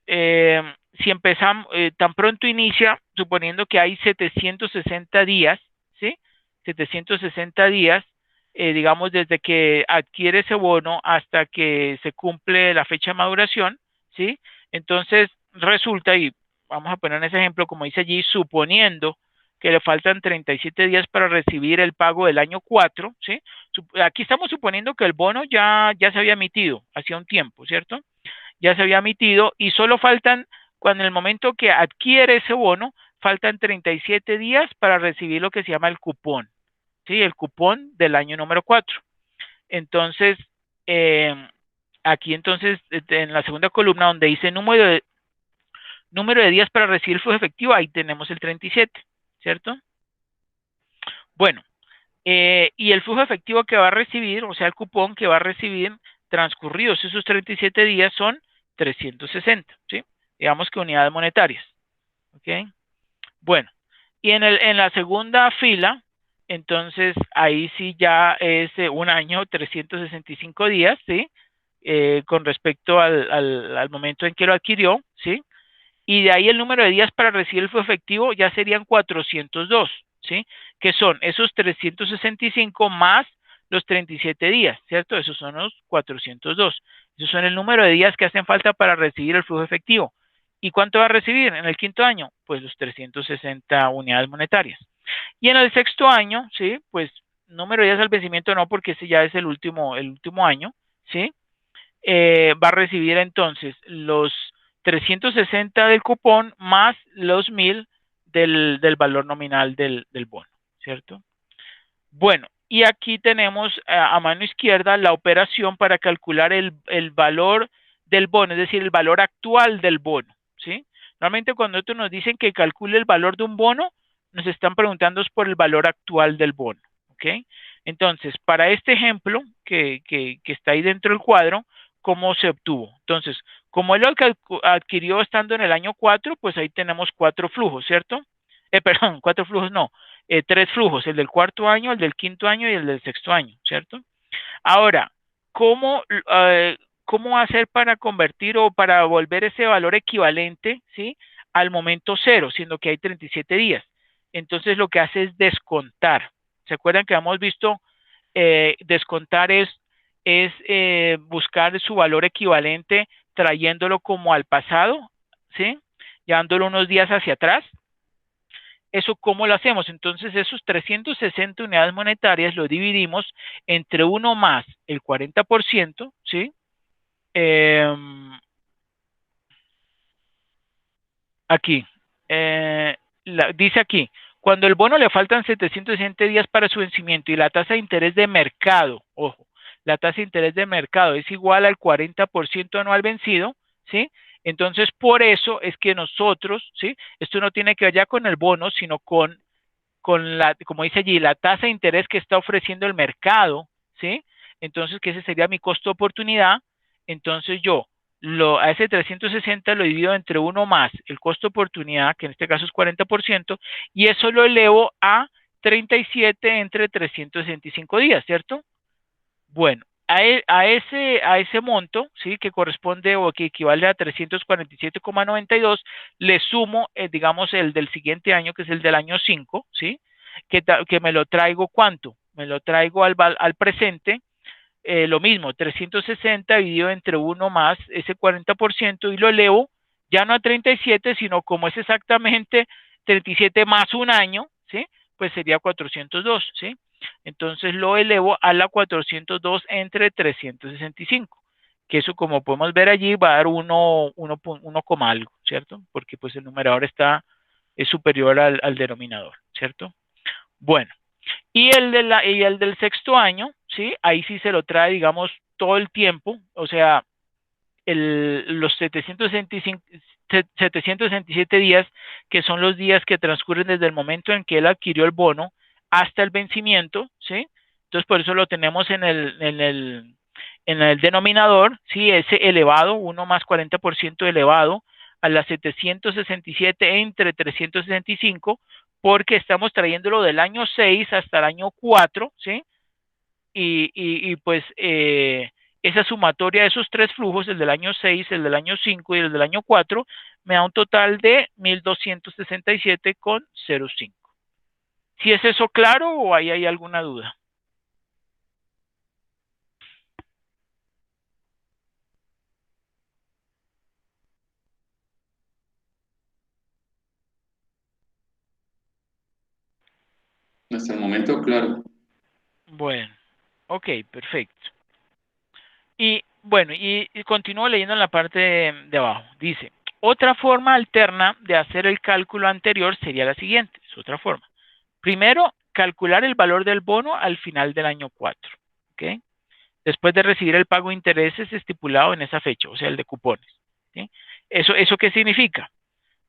eh, si empezamos, tan pronto inicia, suponiendo que hay 760 días, ¿sí? 760 días, digamos, desde que adquiere ese bono hasta que se cumple la fecha de maduración, ¿sí? Entonces, resulta, y vamos a poner ese ejemplo, como dice allí, suponiendo que le faltan 37 días para recibir el pago del año 4, ¿sí? Aquí estamos suponiendo que el bono ya se había emitido hacía un tiempo, ¿cierto? Ya se había emitido y solo faltan, cuando en el momento que adquiere ese bono, faltan 37 días para recibir lo que se llama el cupón, ¿sí? El cupón del año número 4. Entonces, eh, aquí entonces, en la segunda columna donde dice número de días para recibir el flujo efectivo, ahí tenemos el 37, ¿cierto? Bueno, y el flujo efectivo que va a recibir, o sea, el cupón que va a recibir transcurridos esos 37 días son 360, ¿sí? Digamos que unidades monetarias, ¿ok? Bueno, y en la segunda fila, entonces ahí sí ya es un año, 365 días, ¿sí? Con respecto al momento en que lo adquirió, ¿sí? Y de ahí el número de días para recibir el flujo efectivo ya serían 402, ¿sí? Que son esos 365 más los 37 días, ¿cierto? Esos son los 402. Esos son el número de días que hacen falta para recibir el flujo efectivo. ¿Y cuánto va a recibir en el quinto año? Pues los 360 unidades monetarias. Y en el sexto año, ¿sí? Pues número de días al vencimiento no, porque ese ya es el último año, ¿sí? Va a recibir entonces los 360 del cupón más los 1.000 del valor nominal del bono, ¿cierto? Bueno, Y aquí tenemos a mano izquierda la operación para calcular el valor del bono, es decir, el valor actual del bono, ¿sí? Normalmente cuando nosotros nos dicen que calcule el valor de un bono, nos están preguntando por el valor actual del bono, ¿ok? Entonces, para este ejemplo que está ahí dentro del cuadro, ¿cómo se obtuvo? Entonces, como él lo adquirió estando en el año 4, pues ahí tenemos 4 flujos, ¿cierto? Perdón, 4 flujos no, 3 flujos, el del cuarto año, el del quinto año y el del sexto año, ¿cierto? Ahora, ¿cómo, cómo hacer para convertir o para volver ese valor equivalente, ¿sí? Al momento cero, siendo que hay 37 días? Entonces lo que hace es descontar. ¿Se acuerdan que hemos visto descontar es buscar su valor equivalente trayéndolo como al pasado, ¿sí? Llevándolo unos días hacia atrás. ¿Eso cómo lo hacemos? Entonces, esos 360 unidades monetarias lo dividimos entre uno más el 40%, ¿sí? Eh, aquí, dice aquí, cuando el bono le faltan 760 días para su vencimiento y la tasa de interés de mercado, ojo, la tasa de interés de mercado es igual al 40% anual vencido, ¿sí? Entonces, por eso es que nosotros, ¿sí? Esto no tiene que ver ya con el bono, sino con la, como dice allí, la tasa de interés que está ofreciendo el mercado, ¿sí? Entonces, que ese sería mi costo de oportunidad. Entonces, yo a ese 360 lo divido entre uno más el costo de oportunidad, que en este caso es 40%, y eso lo elevo a 37 entre 365 días, ¿cierto? Bueno, a ese monto, ¿sí? Que corresponde o que equivale a 347,92, le sumo, digamos, el del siguiente año, que es el del año 5, ¿sí? Que me lo traigo, ¿cuánto? Me lo traigo al presente, lo mismo, 360 dividido entre uno más ese 40% y lo elevo ya no a 37, sino como es exactamente 37 más un año, ¿sí? Pues sería 402, ¿sí? Entonces lo elevo a la 402 entre 365, que eso como podemos ver allí va a dar 1 coma algo, ¿cierto? Porque pues el numerador es superior al denominador, ¿cierto? Bueno, y el del sexto año, ¿sí? Ahí sí se lo trae, digamos, todo el tiempo, o sea, los 767 días, que son los días que transcurren desde el momento en que él adquirió el bono hasta el vencimiento, ¿sí? Entonces, por eso lo tenemos en el denominador, ¿sí? Ese elevado, 1 más 40% elevado a las 767 entre 365, porque estamos trayéndolo del año 6 hasta el año 4, ¿sí? Y pues esa sumatoria de esos tres flujos, el del año 6, el del año 5 y el del año 4, me da un total de 1.267,05. ¿Si es eso claro o ahí hay alguna duda? Hasta el momento, claro. Bueno, ok, perfecto. Y bueno, y continúo leyendo en la parte de abajo. Dice, otra forma alterna de hacer el cálculo anterior sería la siguiente, es otra forma. Primero, calcular el valor del bono al final del año 4, ¿ok? Después de recibir el pago de intereses estipulado en esa fecha, o sea, el de cupones, ¿sí? ¿Eso qué significa?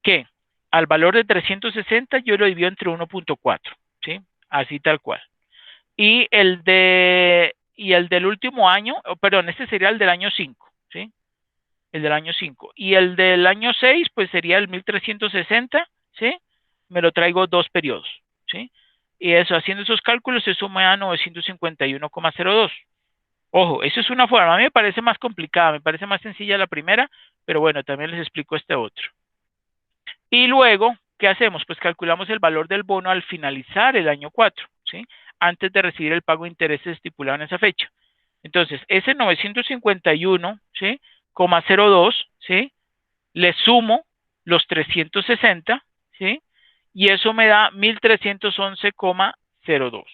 Que al valor de 360 yo lo divido entre 1.4, ¿sí? Así tal cual. Y el del último año, perdón, este sería el del año 5, ¿sí? El del año 5. Y el del año 6, pues sería el 1360, ¿sí? Me lo traigo dos periodos, ¿sí? Y eso, haciendo esos cálculos, se suma a 951,02. Ojo, eso es una forma. A mí me parece más complicada, me parece más sencilla la primera, pero bueno, también les explico este otro. Y luego, ¿qué hacemos? Pues calculamos el valor del bono al finalizar el año 4, ¿sí? Antes de recibir el pago de intereses estipulado en esa fecha. Entonces, ese 951, ¿sí? Coma 02, ¿sí? Le sumo los 360, ¿sí? Y eso me da 1311,02.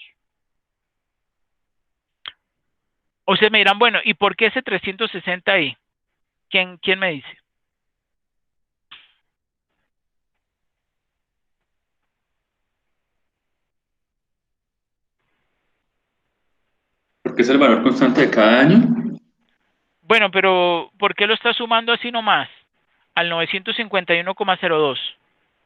O sea, me dirán, bueno, ¿y por qué ese 360 ahí? ¿Quién me dice? Porque es el valor constante de cada año. Bueno, pero ¿por qué lo está sumando así nomás? Al 951,02.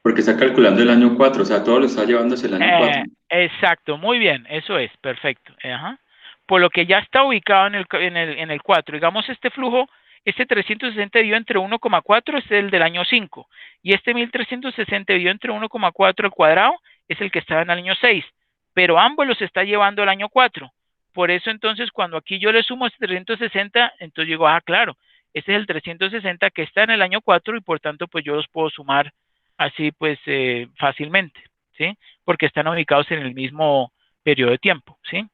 Porque está calculando el año 4, o sea, todo lo está llevando hacia el año 4. Exacto, muy bien, eso es, perfecto. Ajá. Por lo que ya está ubicado en el 4. Digamos, este flujo, este 360 dividido entre 1,4 es el del año 5. Y este 1360 dividido entre 1,4 al cuadrado es el que está en el año 6. Pero ambos los está llevando al año 4. Por eso entonces cuando aquí yo le sumo este 360, entonces digo, ah, claro, este es el 360 que está en el año 4 y por tanto pues yo los puedo sumar así pues fácilmente, ¿sí? Porque están ubicados en el mismo periodo de tiempo, ¿sí?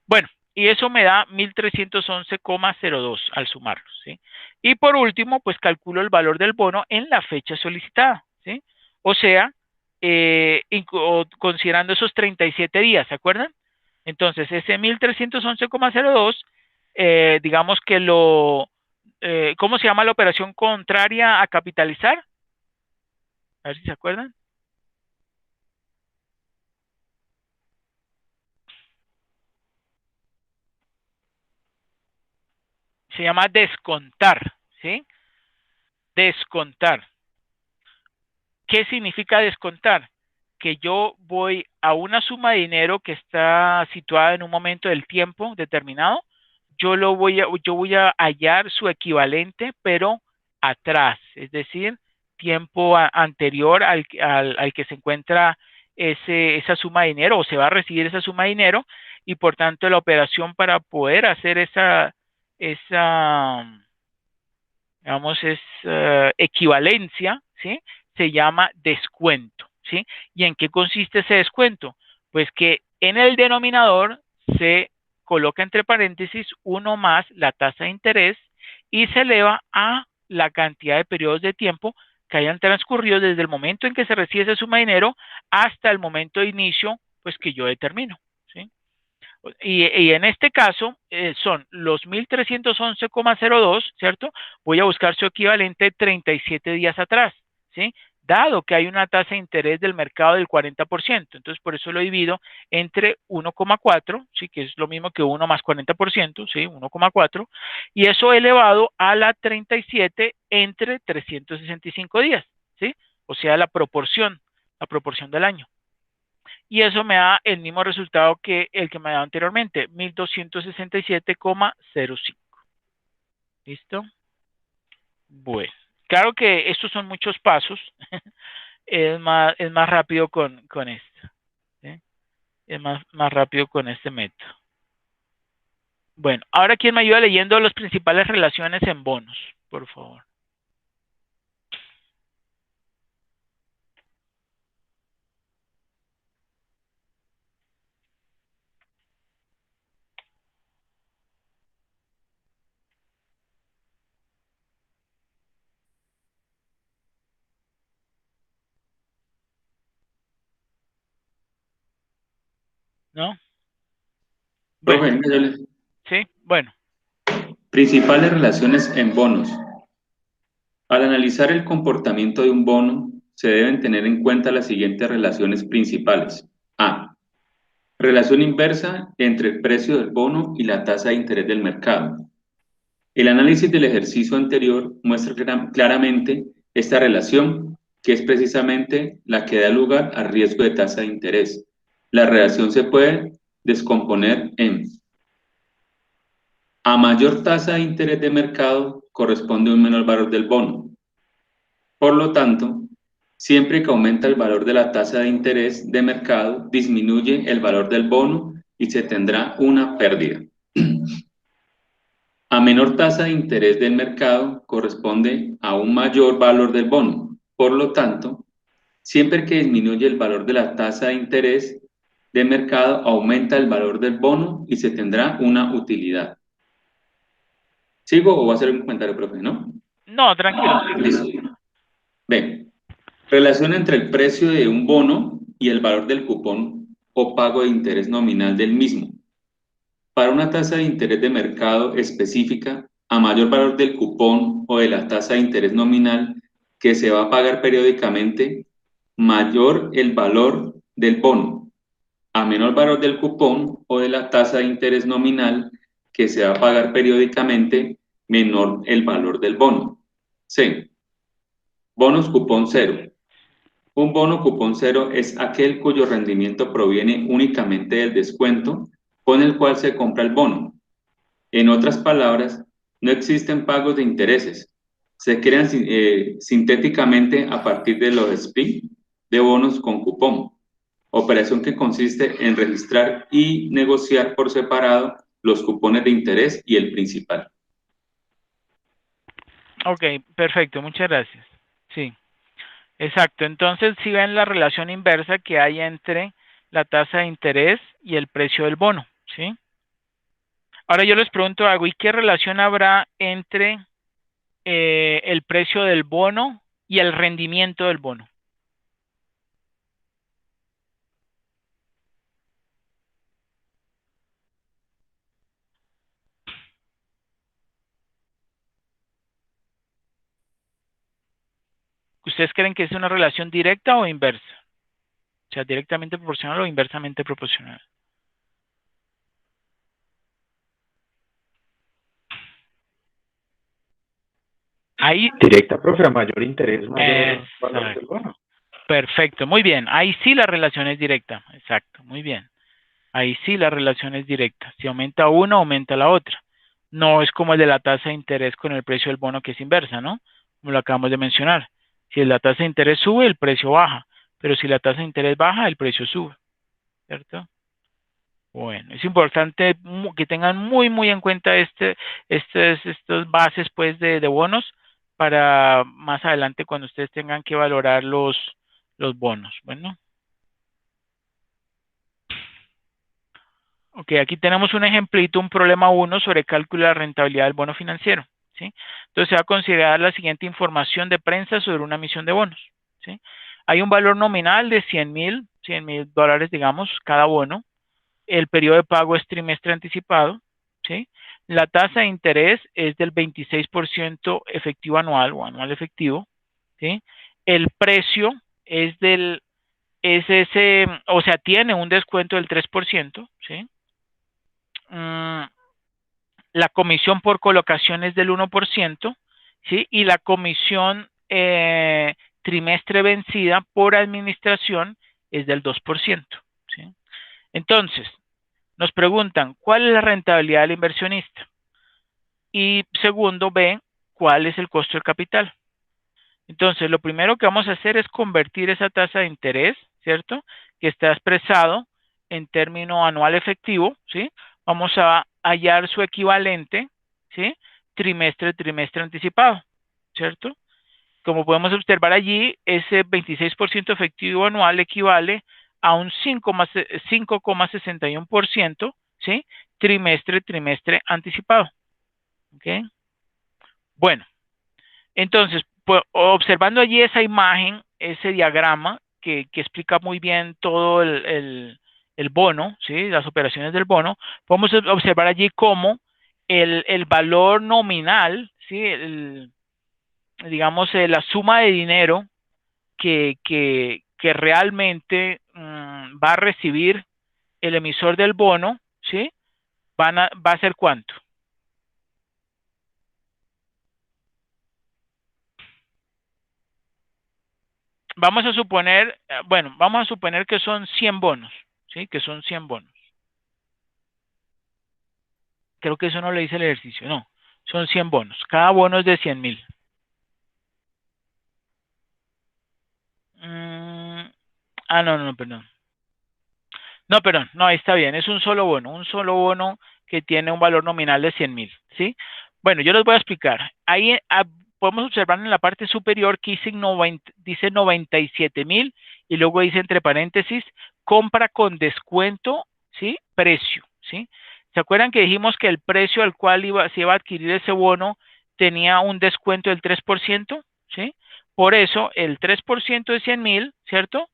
Bueno, y eso me da 1311,02 al sumarlos, ¿sí? Y por último, pues calculo el valor del bono en la fecha solicitada, ¿sí? O sea, considerando esos 37 días, ¿se acuerdan? Entonces, ese 1311,02, digamos que ¿cómo se llama la operación contraria a capitalizar? A ver si se acuerdan. Se llama descontar, ¿sí? Descontar. ¿Qué significa descontar? Que yo voy a una suma de dinero que está situada en un momento del tiempo determinado, yo voy a hallar su equivalente, pero atrás, es decir, tiempo anterior al que se encuentra esa suma de dinero o se va a recibir esa suma de dinero y por tanto la operación para poder hacer esa digamos, es equivalencia, ¿sí? Se llama descuento, ¿sí? ¿Y en qué consiste ese descuento? Pues que en el denominador se coloca entre paréntesis 1 más la tasa de interés y se eleva a la cantidad de periodos de tiempo que hayan transcurrido desde el momento en que se recibe esa suma de dinero hasta el momento de inicio, pues que yo determino, ¿sí? Y en este caso son los 1311,02, ¿cierto? Voy a buscar su equivalente 37 días atrás, ¿sí? Dado que hay una tasa de interés del mercado del 40%, entonces por eso lo divido entre 1,4, ¿sí? Que es lo mismo que 1 más 40%, ¿sí? 1,4, y eso elevado a la 37 entre 365 días, ¿sí? O sea, la proporción del año. Y eso me da el mismo resultado que el que me daba anteriormente, 1267,05. ¿Listo? Bueno, claro que estos son muchos pasos. Es más rápido con esto. ¿Sí? Es más rápido con este método. Bueno, ahora quién me ayuda leyendo las principales relaciones en bonos, por favor. ¿No? Bueno, Profe, sí, bueno. principales relaciones en bonos. Al analizar el comportamiento de un bono, se deben tener en cuenta las siguientes relaciones principales. A. Relación inversa entre el precio del bono y la tasa de interés del mercado. El análisis del ejercicio anterior muestra claramente esta relación, que es precisamente la que da lugar al riesgo de tasa de interés. La relación se puede descomponer en: a mayor tasa de interés de mercado corresponde un menor valor del bono. Por lo tanto, siempre que aumenta el valor de la tasa de interés de mercado, disminuye el valor del bono y se tendrá una pérdida. A menor tasa de interés del mercado corresponde a un mayor valor del bono. Por lo tanto, siempre que disminuye el valor de la tasa de interés de mercado, aumenta el valor del bono y se tendrá una utilidad. ¿Sigo o voy a hacer un comentario, profe? ¿No? No, tranquilo, siga. Listo. Ven, relación entre el precio de un bono y el valor del cupón o pago de interés nominal del mismo. Para una tasa de interés de mercado específica, a mayor valor del cupón o de la tasa de interés nominal que se va a pagar periódicamente, mayor el valor del bono. A menor valor del cupón o de la tasa de interés nominal que se va a pagar periódicamente menor el valor del bono. C. Bonos cupón cero. Un bono cupón cero es aquel cuyo rendimiento proviene únicamente del descuento con el cual se compra el bono. En otras palabras, no existen pagos de intereses. Se crean sintéticamente a partir de los split de bonos con cupón, operación que consiste en registrar y negociar por separado los cupones de interés y el principal. Ok, perfecto, muchas gracias. Sí, exacto. Entonces, si ven la relación inversa que hay entre la tasa de interés y el precio del bono, ¿sí? Ahora yo les pregunto algo, ¿y qué relación habrá entre el precio del bono y el rendimiento del bono? ¿Ustedes creen que es una relación directa o inversa? O sea, directamente proporcional o inversamente proporcional. Ahí, Directa, profe, a mayor interés, mayor valor del exacto, bono. perfecto, muy bien. Ahí sí la relación es directa, exacto, muy bien. Ahí sí la relación es directa. Si aumenta una, aumenta la otra. No es como el de la tasa de interés con el precio del bono que es inversa, ¿no? Como lo acabamos de mencionar. Si la tasa de interés sube, el precio baja. Pero si la tasa de interés baja, el precio sube. ¿Cierto? Bueno, es importante que tengan muy en cuenta estas bases pues de bonos para más adelante cuando ustedes tengan que valorar los bonos. Bueno. Ok, aquí tenemos un ejemplito, un problema 1 sobre cálculo de la rentabilidad del bono financiero, ¿sí? Entonces se va a considerar la siguiente información de prensa sobre una emisión de bonos, ¿sí? Hay un valor nominal de 100.000 dólares, digamos, cada bono. El periodo de pago es trimestre anticipado, ¿sí? La tasa de interés es del 26% efectivo anual o anual efectivo, ¿sí? El precio o sea, tiene un descuento del 3%, ¿sí? La comisión por colocación es del 1%, ¿sí? Y la comisión trimestre vencida por administración es del 2%, ¿sí? Entonces, nos preguntan, ¿cuál es la rentabilidad del inversionista? Y segundo, B, ¿cuál es el costo del capital? Entonces, lo primero que vamos a hacer es convertir esa tasa de interés, ¿cierto? Que está expresado en término anual efectivo, ¿sí? Vamos a hallar su equivalente, ¿sí? Trimestre anticipado, ¿cierto? Como podemos observar allí, ese 26% efectivo anual equivale a un 5,61%, ¿sí? Trimestre anticipado, ¿ok? Bueno. Entonces, pues, observando allí esa imagen, ese diagrama que explica muy bien todo el bono, ¿sí? Las operaciones del bono, podemos observar allí cómo el valor nominal, ¿sí? Digamos, la suma de dinero que realmente va a recibir el emisor del bono, ¿sí? Va a ser ¿cuánto? Vamos a suponer, bueno, vamos a suponer que son 100 bonos, ¿sí? Que son 100 bonos. Creo que eso no le dice el ejercicio, no. Son 100 bonos. Cada bono es de 100.000. No, perdón. No, perdón, no, ahí está bien. Es un solo bono que tiene un valor nominal de 100.000, ¿sí? Bueno, yo les voy a explicar. Ahí podemos observar en la parte superior que dice 97.000 y luego dice entre paréntesis, compra con descuento, ¿sí? Precio, ¿sí? ¿Se acuerdan que dijimos que el precio al cual se iba a adquirir ese bono tenía un descuento del 3%? ¿Sí? Por eso, el 3% de 100.000, ¿cierto?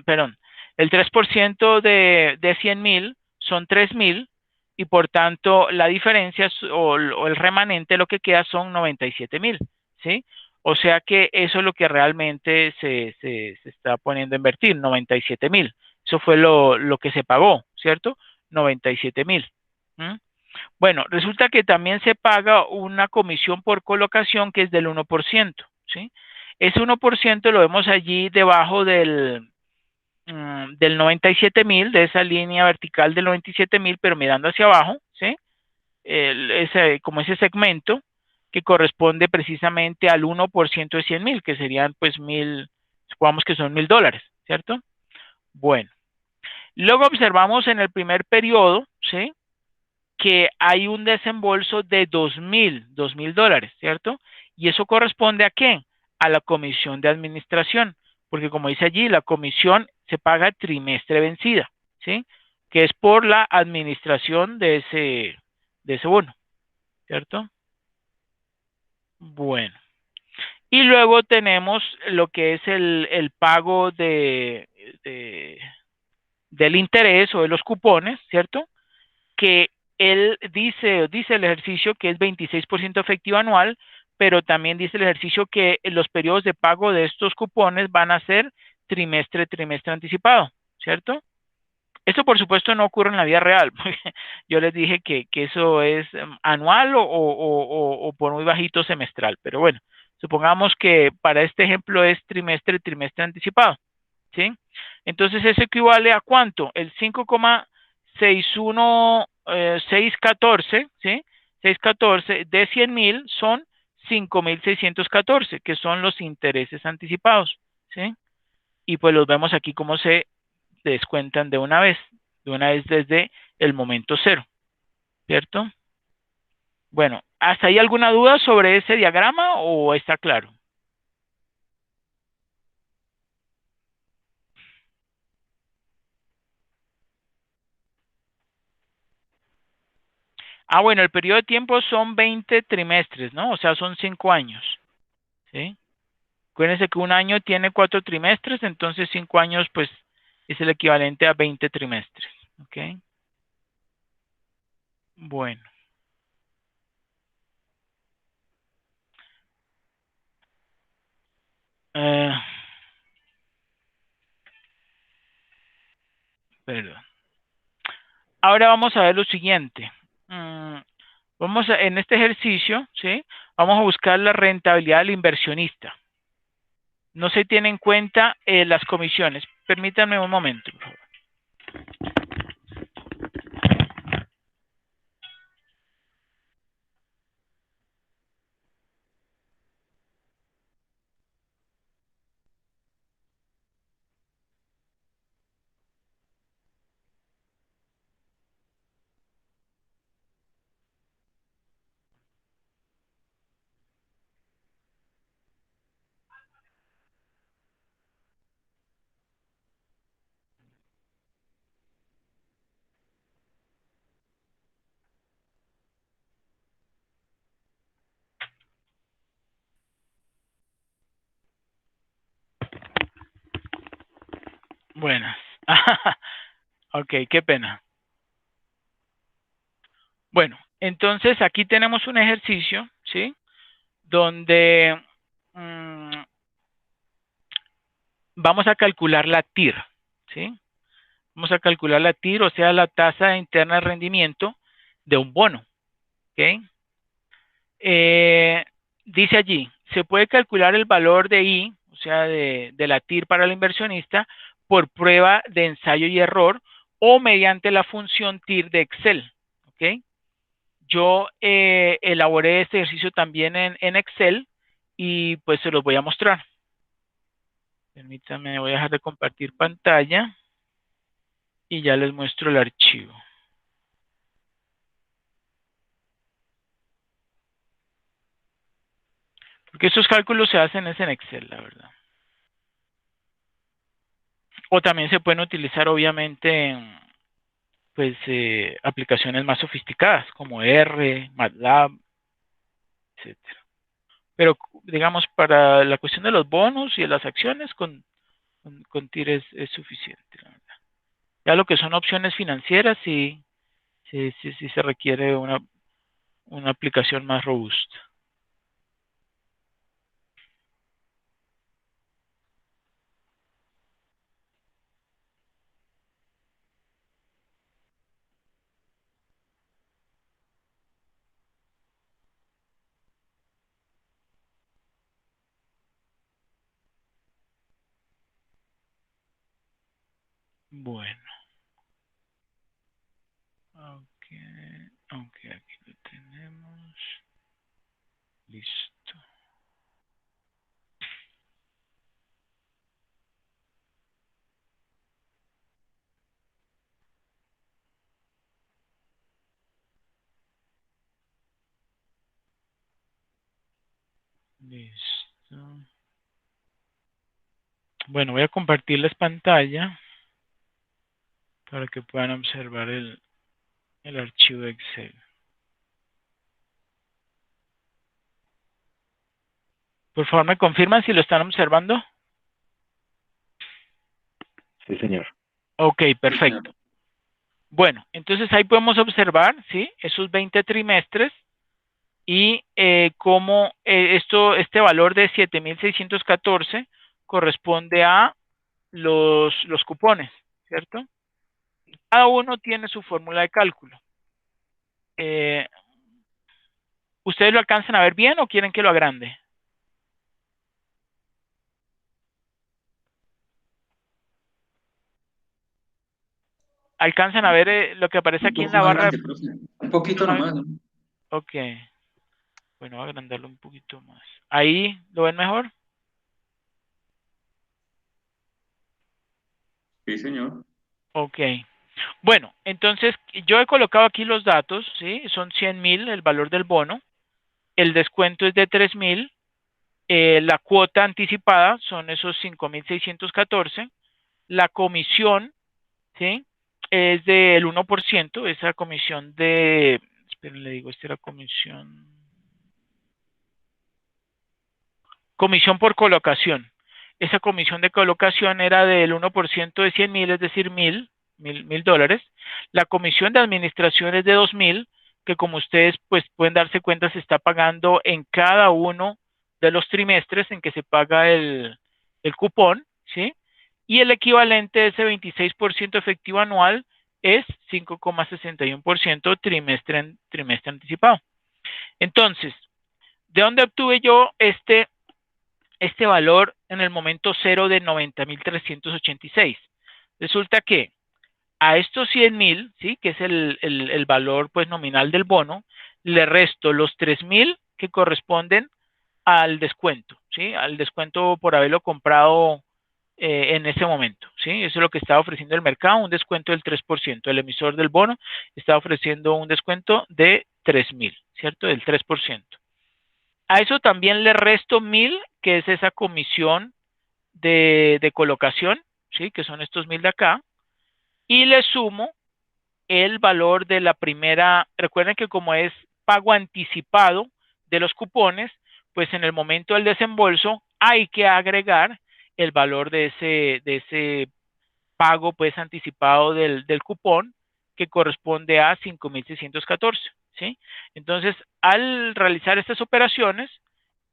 Perdón, el 3% de 100.000 son 3.000 y por tanto la diferencia o el remanente lo que queda son 97.000, ¿sí? O sea que eso es lo que realmente se está poniendo a invertir, 97.000. Eso fue lo que se pagó, ¿cierto? 97.000. Bueno, resulta que también se paga una comisión por colocación que es del 1%, ¿sí? Ese 1% lo vemos allí debajo del 97,000, de esa línea vertical del 97,000, pero mirando hacia abajo, ¿sí? Como ese segmento que corresponde precisamente al 1% de 100,000, que serían pues 1,000, supongamos que son $1,000, ¿cierto? Bueno, luego observamos en el primer periodo, ¿sí? Que hay un desembolso de $2,000, ¿cierto? Y eso corresponde ¿a qué? A la comisión de administración, porque como dice allí, la comisión se paga trimestre vencida, ¿sí? Que es por la administración de ese bono, ¿cierto? Bueno. Y luego tenemos lo que es el pago del interés o de los cupones, ¿cierto? Que él dice el ejercicio que es 26% efectivo anual, pero también dice el ejercicio que los periodos de pago de estos cupones van a ser trimestre anticipado, ¿cierto? Esto por supuesto no ocurre en la vida real. Yo les dije que eso es anual o por muy bajito semestral, pero bueno, supongamos que para este ejemplo es trimestre anticipado, ¿sí? Entonces eso equivale a ¿cuánto? El 5,614, ¿sí? 614 de 100,000 son 5,614, que son los intereses anticipados, ¿sí? Y pues los vemos aquí como se descuentan de una vez desde el momento cero, ¿cierto? Bueno, ¿hasta ahí alguna duda sobre ese diagrama o está claro? Ah, bueno, el periodo de tiempo son 20 trimestres, ¿no? O sea, son 5 años, ¿sí? Acuérdense que un año tiene 4 trimestres, entonces 5 años, pues, es el equivalente a 20 trimestres, ¿ok? Bueno. Eh, perdón. Ahora vamos a ver lo siguiente. En este ejercicio, ¿sí? Vamos a buscar la rentabilidad del inversionista. No se tiene en cuenta las comisiones. Permítanme un momento, por favor. Buenas. Ok, qué pena. Bueno, entonces aquí tenemos un ejercicio, ¿sí? Donde vamos a calcular la TIR, ¿sí? Vamos a calcular la TIR, o sea, la tasa interna de rendimiento de un bono, ¿ok? Dice allí, se puede calcular el valor de I, o sea, de la TIR para el inversionista, por prueba de ensayo y error o mediante la función TIR de Excel, ¿ok? Yo elaboré este ejercicio también en Excel y pues se los voy a mostrar. Permítanme, voy a dejar de compartir pantalla y ya les muestro el archivo. Porque estos cálculos se hacen es en Excel, la verdad. O también se pueden utilizar, obviamente, pues aplicaciones más sofisticadas como R, MATLAB, etcétera. Pero digamos, para la cuestión de los bonos y de las acciones, con TIR es suficiente, la verdad. Ya lo que son opciones financieras, sí se requiere una aplicación más robusta. Bueno. Ok, aquí lo tenemos. Listo. Listo. Bueno, voy a compartirles pantalla para que puedan observar el archivo de Excel. Por favor, ¿me confirman si lo están observando? Sí, señor. Ok, Sí, señor. perfecto. Bueno, entonces ahí podemos observar, ¿sí? Esos 20 trimestres y cómo este valor de 7.614 corresponde a los cupones, ¿cierto? Cada uno tiene su fórmula de cálculo. ¿Ustedes lo alcanzan a ver bien o quieren que lo agrande? ¿Alcanzan a ver lo que aparece Un aquí en poco la más barra? grande, profe. Un poquito nomás, ¿no? Ok. Bueno, voy a agrandarlo un poquito más. ¿Ahí lo ven mejor? Sí, señor. Ok. Bueno, entonces yo he colocado aquí los datos, ¿sí? Son 100.000 el valor del bono. El descuento es de 3.000. La cuota anticipada son esos 5.614. La comisión, ¿sí? Es del 1%. Esa comisión de... Esperen, le digo, esta era comisión... Comisión por colocación. Esa comisión de colocación era del 1% de 100.000, es decir, mil dólares. La comisión de administración es de 2.000, que como ustedes pues pueden darse cuenta se está pagando en cada uno de los trimestres en que se paga el cupón, ¿sí? Y el equivalente de ese 26% efectivo anual es 5,61% trimestre anticipado. Entonces, ¿de dónde obtuve yo este valor en el momento cero de 90.386? Resulta que a estos 100.000, ¿sí? Que es el valor pues nominal del bono, le resto los 3.000 que corresponden al descuento, ¿sí? Al descuento por haberlo comprado en ese momento, ¿sí? Eso es lo que está ofreciendo el mercado, un descuento del 3%. El emisor del bono está ofreciendo un descuento de 3.000, ¿cierto? Del 3%. A eso también le resto 1.000, que es esa comisión de colocación, ¿sí? Que son estos 1.000 de acá, y le sumo el valor de la primera. Recuerden que como es pago anticipado de los cupones, pues en el momento del desembolso hay que agregar el valor de ese pago pues anticipado del cupón, que corresponde a 5.614, ¿sí? Entonces, al realizar estas operaciones,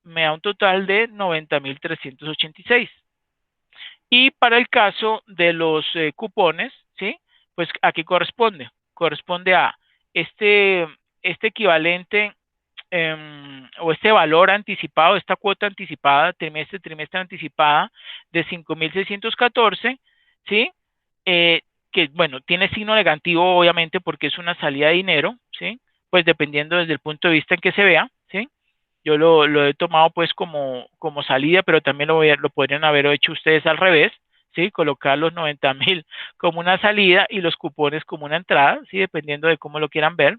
me da un total de 90.386. Y para el caso de los cupones, ¿sí? Pues aquí corresponde a este, este equivalente o este valor anticipado, esta cuota anticipada, trimestre anticipada de 5.614, ¿sí? Que bueno, tiene signo negativo obviamente porque es una salida de dinero, ¿sí? Pues dependiendo desde el punto de vista en que se vea, ¿sí? Yo lo he tomado pues como salida, pero también lo podrían haber hecho ustedes al revés, ¿sí? Colocar los 90.000 como una salida y los cupones como una entrada, ¿sí? Dependiendo de cómo lo quieran ver.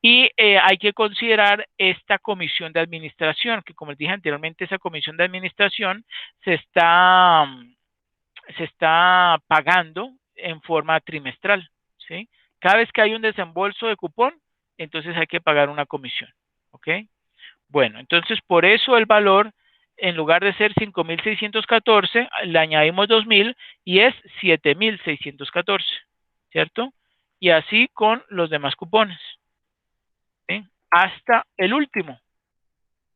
Y hay que considerar esta comisión de administración, que como les dije anteriormente, esa comisión de administración se está pagando en forma trimestral, ¿sí? Cada vez que hay un desembolso de cupón, entonces hay que pagar una comisión, ¿ok? Bueno, entonces por eso el valor, en lugar de ser 5.614, le añadimos 2.000 y es 7.614, ¿cierto? Y así con los demás cupones, ¿sí? Hasta el último.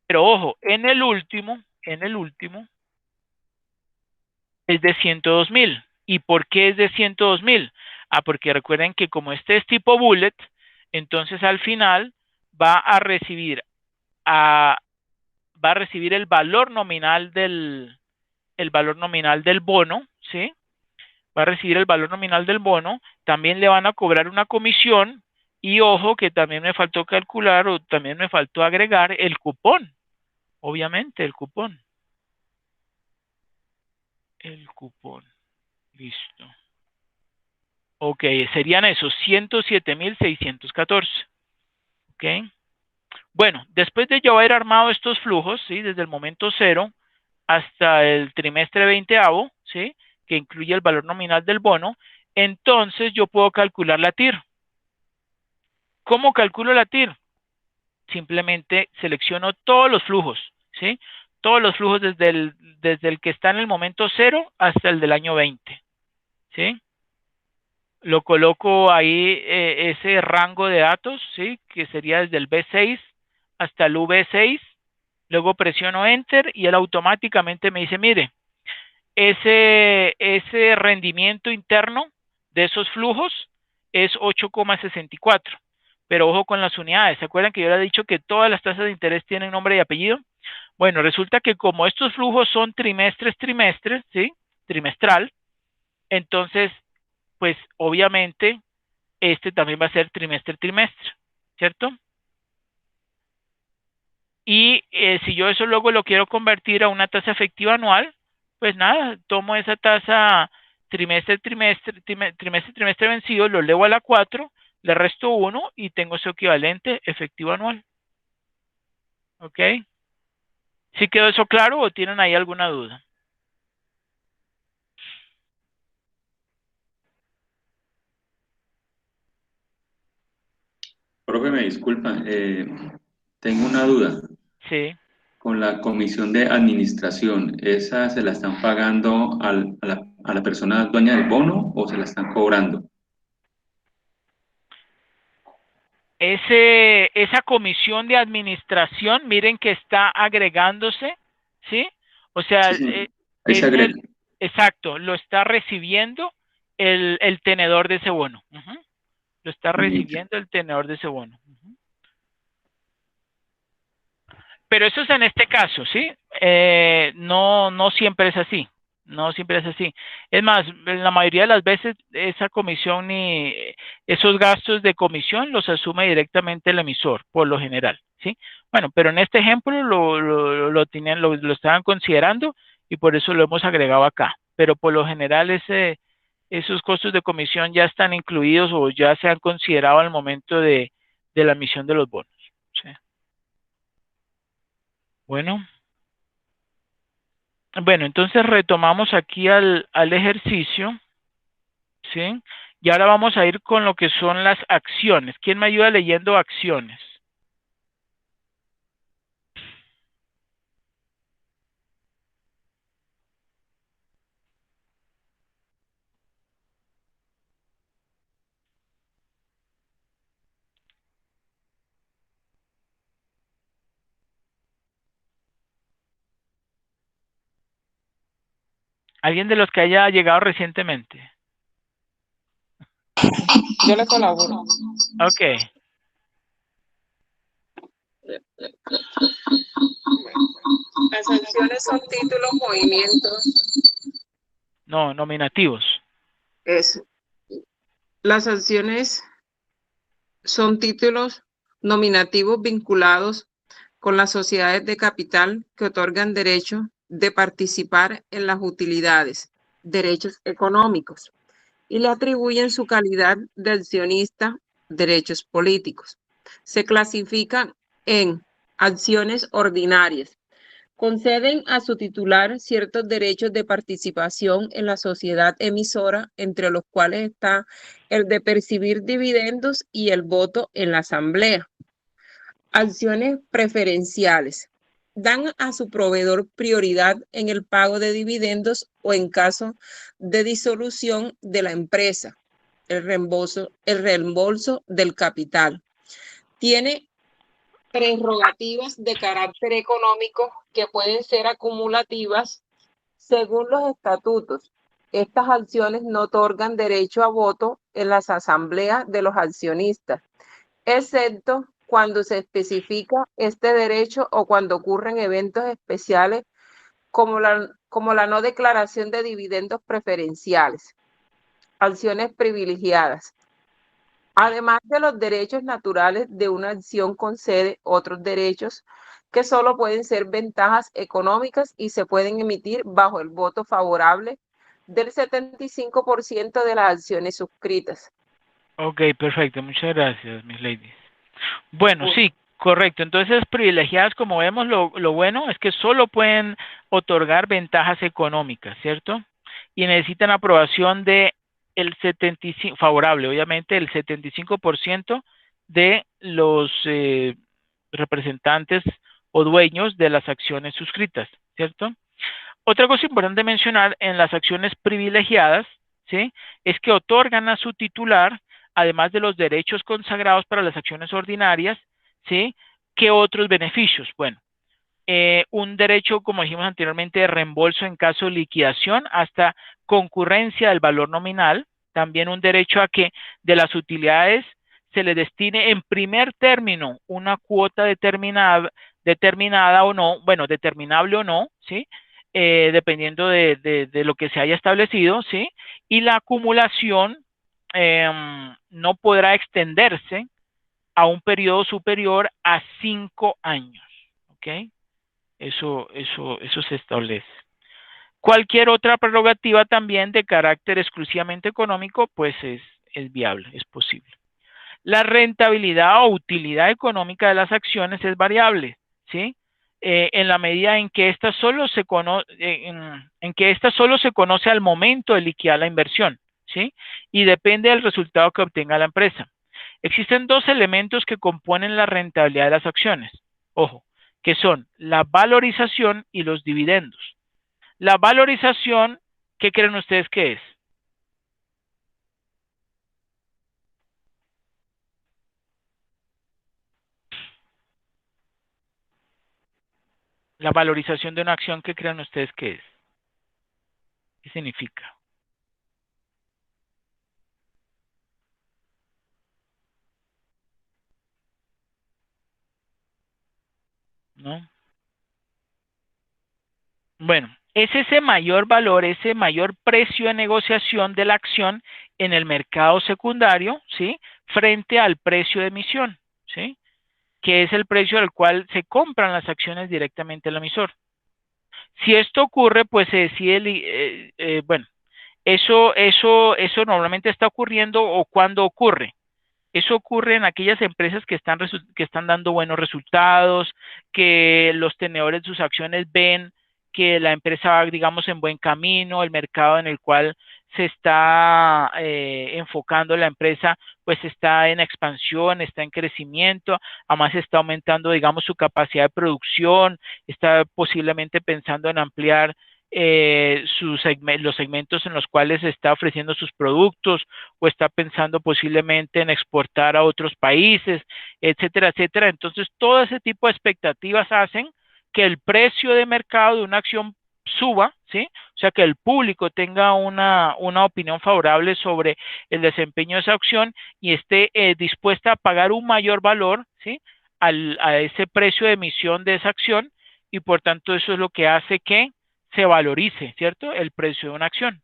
Pero ojo, en el último es de 102.000. ¿Y por qué es de 102.000? Ah, porque recuerden que como este es tipo bullet, entonces al final va a recibir a va a recibir el valor nominal del bono, ¿sí? va a recibir el valor nominal del bono, también le van a cobrar una comisión y ojo que también me faltó calcular o también me faltó agregar el cupón, obviamente el cupón. El cupón, listo. Ok, serían esos 107.614. Ok. Bueno, después de yo haber armado estos flujos, ¿sí? Desde el momento cero hasta el trimestre 20avo, ¿sí? Que incluye el valor nominal del bono, entonces yo puedo calcular la TIR. ¿Cómo calculo la TIR? Simplemente selecciono todos los flujos, ¿sí? Todos los flujos desde el que está en el momento cero hasta el del año 20, ¿sí? Lo coloco ahí, ese rango de datos, ¿sí? Que sería desde el B6 hasta el V6, luego presiono Enter y él automáticamente me dice, mire, ese rendimiento interno de esos flujos es 8,64. Pero ojo con las unidades. ¿Se acuerdan que yo les he dicho que todas las tasas de interés tienen nombre y apellido? Bueno, resulta que como estos flujos son trimestres, ¿sí? Trimestral, entonces, pues obviamente, este también va a ser trimestre, ¿cierto? Y si yo eso luego lo quiero convertir a una tasa efectiva anual, pues nada, tomo esa tasa trimestre vencido, lo elevo a la 4, le resto 1 y tengo su equivalente efectivo anual. ¿Ok? ¿Sí quedó eso claro o tienen ahí alguna duda? Profe, me disculpa, tengo una duda. Sí. Con la comisión de administración, ¿esa se la están pagando a la persona dueña del bono o se la están cobrando? Esa comisión de administración, miren que está agregándose, ¿sí? O sea, Sí, sí. Ahí se es agrega. exacto, lo está recibiendo el tenedor de ese bono. Lo está recibiendo el tenedor de ese bono. Pero eso es en este caso, ¿sí? No siempre es así. No siempre es así. Es más, en la mayoría de las veces esa comisión ni esos gastos de comisión los asume directamente el emisor, por lo general, ¿sí? Bueno, pero en este ejemplo lo estaban considerando y por eso lo hemos agregado acá. Pero por lo general esos costos de comisión ya están incluidos o ya se han considerado al momento de la emisión de los bonos, ¿sí? Bueno. Bueno, entonces retomamos aquí al ejercicio, ¿sí? Y ahora vamos a ir con lo que son las acciones. ¿Quién me ayuda leyendo acciones? ¿Alguien de los que haya llegado recientemente? Yo le colaboro. Ok. Las acciones son títulos, movimientos. No, nominativos. Eso. Las acciones son títulos nominativos vinculados con las sociedades de capital que otorgan derecho de participar en las utilidades, derechos económicos, y le atribuyen su calidad de accionista derechos políticos. Se clasifican en acciones ordinarias. Conceden a su titular ciertos derechos de participación en la sociedad emisora, entre los cuales está el de percibir dividendos y el voto en la asamblea. Acciones preferenciales. Dan a su proveedor prioridad en el pago de dividendos o en caso de disolución de la empresa. El reembolso del capital. Tiene prerrogativas de carácter económico que pueden ser acumulativas según los estatutos. Estas acciones no otorgan derecho a voto en las asambleas de los accionistas, excepto cuando se especifica este derecho o cuando ocurren eventos especiales como la no declaración de dividendos preferenciales. acciones privilegiadas. Además de los derechos naturales de una acción, concede otros derechos que solo pueden ser ventajas económicas y se pueden emitir bajo el voto favorable del 75% de las acciones suscritas. Ok, perfecto. Muchas gracias, mis ladies. Bueno, sí, correcto. Entonces, privilegiadas, como vemos, lo bueno es que solo pueden otorgar ventajas económicas, ¿cierto? Y necesitan aprobación de el 75, favorable, obviamente, el 75% de los representantes o dueños de las acciones suscritas, ¿cierto? Otra cosa importante mencionar en las acciones privilegiadas, ¿sí? Es que otorgan a su titular, además de los derechos consagrados para las acciones ordinarias, ¿sí? ¿Qué otros beneficios? Bueno, un derecho, como dijimos anteriormente, de reembolso en caso de liquidación hasta concurrencia del valor nominal. También un derecho a que de las utilidades se le destine en primer término una cuota determinada o no, bueno, determinable o no, ¿sí? Dependiendo de lo que se haya establecido, ¿sí? Y la acumulación no podrá extenderse a un periodo superior a 5 años, ¿ok? Eso se establece. Cualquier otra prerrogativa también de carácter exclusivamente económico, pues es viable, es posible. La rentabilidad o utilidad económica de las acciones es variable, ¿sí? En la medida en que esta solo se conoce al momento de liquidar la inversión, ¿sí? Y depende del resultado que obtenga la empresa. Existen dos elementos que componen la rentabilidad de las acciones, ojo, que son la valorización y los dividendos. La valorización, ¿qué creen ustedes que es? La valorización de una acción, ¿qué creen ustedes que es? ¿Qué significa? ¿No? Bueno, es ese mayor valor, ese mayor precio de negociación de la acción en el mercado secundario, ¿sí? Frente al precio de emisión, ¿sí? Que es el precio al cual se compran las acciones directamente al emisor. Si esto ocurre, pues se decide, bueno, eso normalmente está ocurriendo o cuando ocurre. Eso ocurre en aquellas empresas que están dando buenos resultados, que los tenedores de sus acciones ven que la empresa va, digamos, en buen camino, el mercado en el cual se está enfocando la empresa, pues está en expansión, está en crecimiento, además está aumentando, digamos, su capacidad de producción, está posiblemente pensando en ampliar los segmentos en los cuales está ofreciendo sus productos o está pensando posiblemente en exportar a otros países, etcétera, etcétera. Entonces, todo ese tipo de expectativas hacen que el precio de mercado de una acción suba, ¿sí? O sea, que el público tenga una opinión favorable sobre el desempeño de esa acción y esté dispuesta a pagar un mayor valor, ¿sí? A ese precio de emisión de esa acción y por tanto eso es lo que hace que se valorice, ¿cierto? El precio de una acción.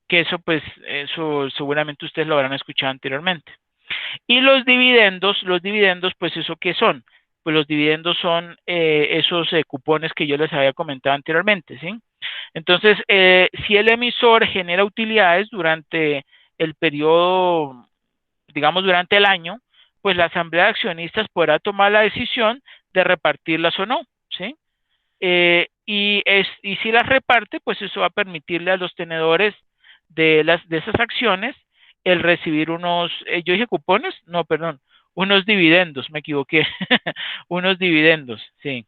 Que eso, pues, eso seguramente ustedes lo habrán escuchado anteriormente. Y los dividendos, pues, ¿eso qué son? Pues los dividendos son esos cupones que yo les había comentado anteriormente, ¿sí? Entonces, si el emisor genera utilidades durante el periodo, digamos, durante el año, pues la asamblea de accionistas podrá tomar la decisión de repartirlas o no, ¿sí? Y si las reparte, pues eso va a permitirle a los tenedores de esas acciones el recibir yo dije cupones, no, perdón, unos dividendos, me equivoqué, unos dividendos, sí.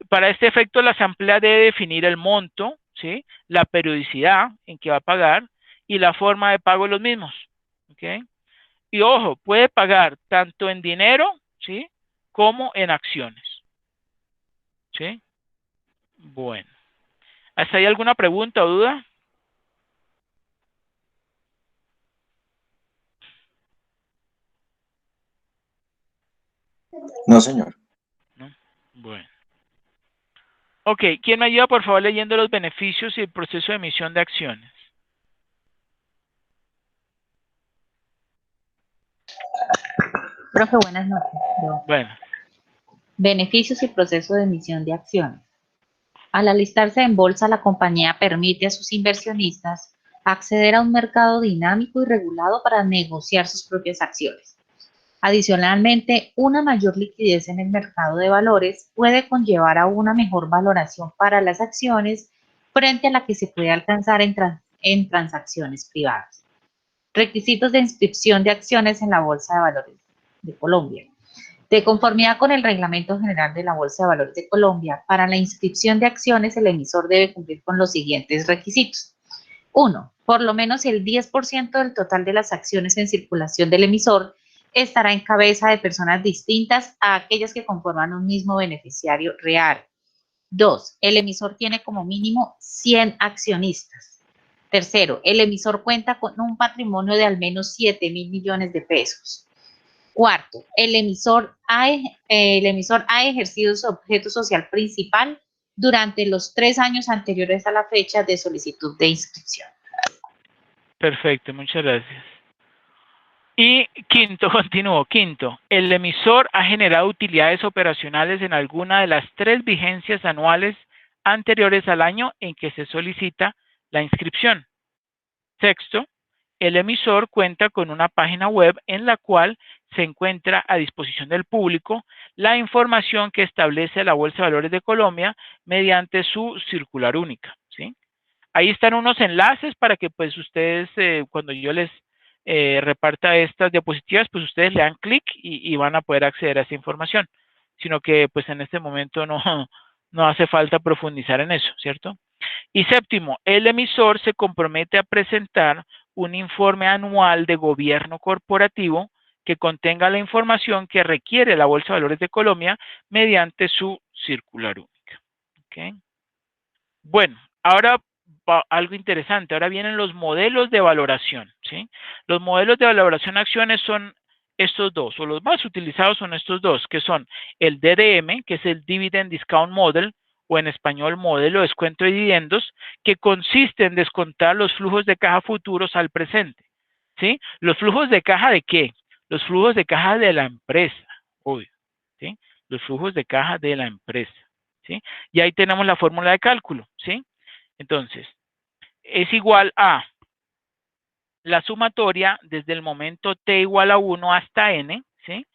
Para este efecto, la asamblea debe definir el monto, ¿sí? La periodicidad en que va a pagar y la forma de pago de los mismos, ¿ok? Y ojo, puede pagar tanto en dinero, ¿sí? Como en acciones, ¿sí? Bueno. ¿Hasta ahí alguna pregunta o duda? No, señor. ¿No? Bueno. Ok, ¿quién me ayuda por favor leyendo los beneficios y el proceso de emisión de acciones? Profe, buenas noches. Bueno, Beneficios y proceso de emisión de acciones. Al alistarse en bolsa, la compañía permite a sus inversionistas acceder a un mercado dinámico y regulado para negociar sus propias acciones. Adicionalmente, una mayor liquidez en el mercado de valores puede conllevar a una mejor valoración para las acciones frente a la que se puede alcanzar en transacciones privadas. Requisitos de inscripción de acciones en la Bolsa de Valores de Colombia. De conformidad con el Reglamento General de la Bolsa de Valores de Colombia, para la inscripción de acciones el emisor debe cumplir con los siguientes requisitos. 1. Por lo menos el 10% del total de las acciones en circulación del emisor estará en cabeza de personas distintas a aquellas que conforman un mismo beneficiario real. 2. El emisor tiene como mínimo 100 accionistas. Tercero, el emisor cuenta con un patrimonio de al menos 7.000 millones de pesos. Cuarto, el emisor ha ejercido su objeto social principal durante los 3 años anteriores a la fecha de solicitud de inscripción. perfecto, muchas gracias. Y quinto, continúo. Quinto, el emisor ha generado utilidades operacionales en alguna de las 3 vigencias anuales anteriores al año en que se solicita la inscripción. Sexto, el emisor cuenta con una página web en la cual se encuentra a disposición del público la información que establece la Bolsa de Valores de Colombia mediante su circular única, ¿sí? Ahí están unos enlaces para que pues ustedes, cuando yo les reparta estas diapositivas, pues ustedes le dan clic y van a poder acceder a esa información, sino que pues en este momento no hace falta profundizar en eso, ¿cierto? Y séptimo, el emisor se compromete a presentar un informe anual de gobierno corporativo que contenga la información que requiere la Bolsa de Valores de Colombia mediante su circular única. ¿Okay? Bueno, ahora algo interesante, ahora vienen los modelos de valoración, ¿sí? Los modelos de valoración de acciones son estos dos, o los más utilizados son estos dos, que son el DDM, que es el Dividend Discount Model, o en español, modelo de descuento de dividendos, que consiste en descontar los flujos de caja futuros al presente, ¿sí? ¿Los flujos de caja de qué? Los flujos de caja de la empresa, obvio, ¿sí? Los flujos de caja de la empresa, ¿sí? Y ahí tenemos la fórmula de cálculo, ¿sí? Entonces, es igual a la sumatoria desde el momento t igual a 1 hasta n, ¿sí?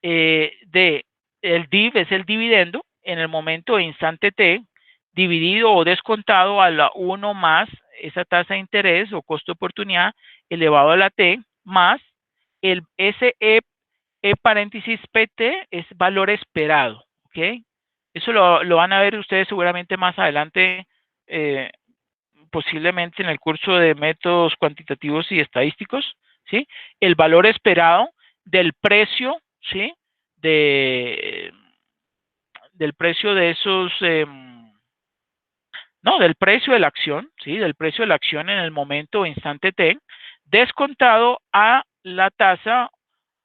De el div es el dividendo en el momento de instante t, dividido o descontado a la 1 más esa tasa de interés o costo de oportunidad elevado a la t, más el SE paréntesis PT es valor esperado, ¿ok? Eso lo van a ver ustedes seguramente más adelante, posiblemente en el curso de métodos cuantitativos y estadísticos, ¿sí? El valor esperado del precio, ¿sí? Del precio de esos, no, del precio de la acción, ¿sí? Del precio de la acción en el momento o instante T, descontado a la tasa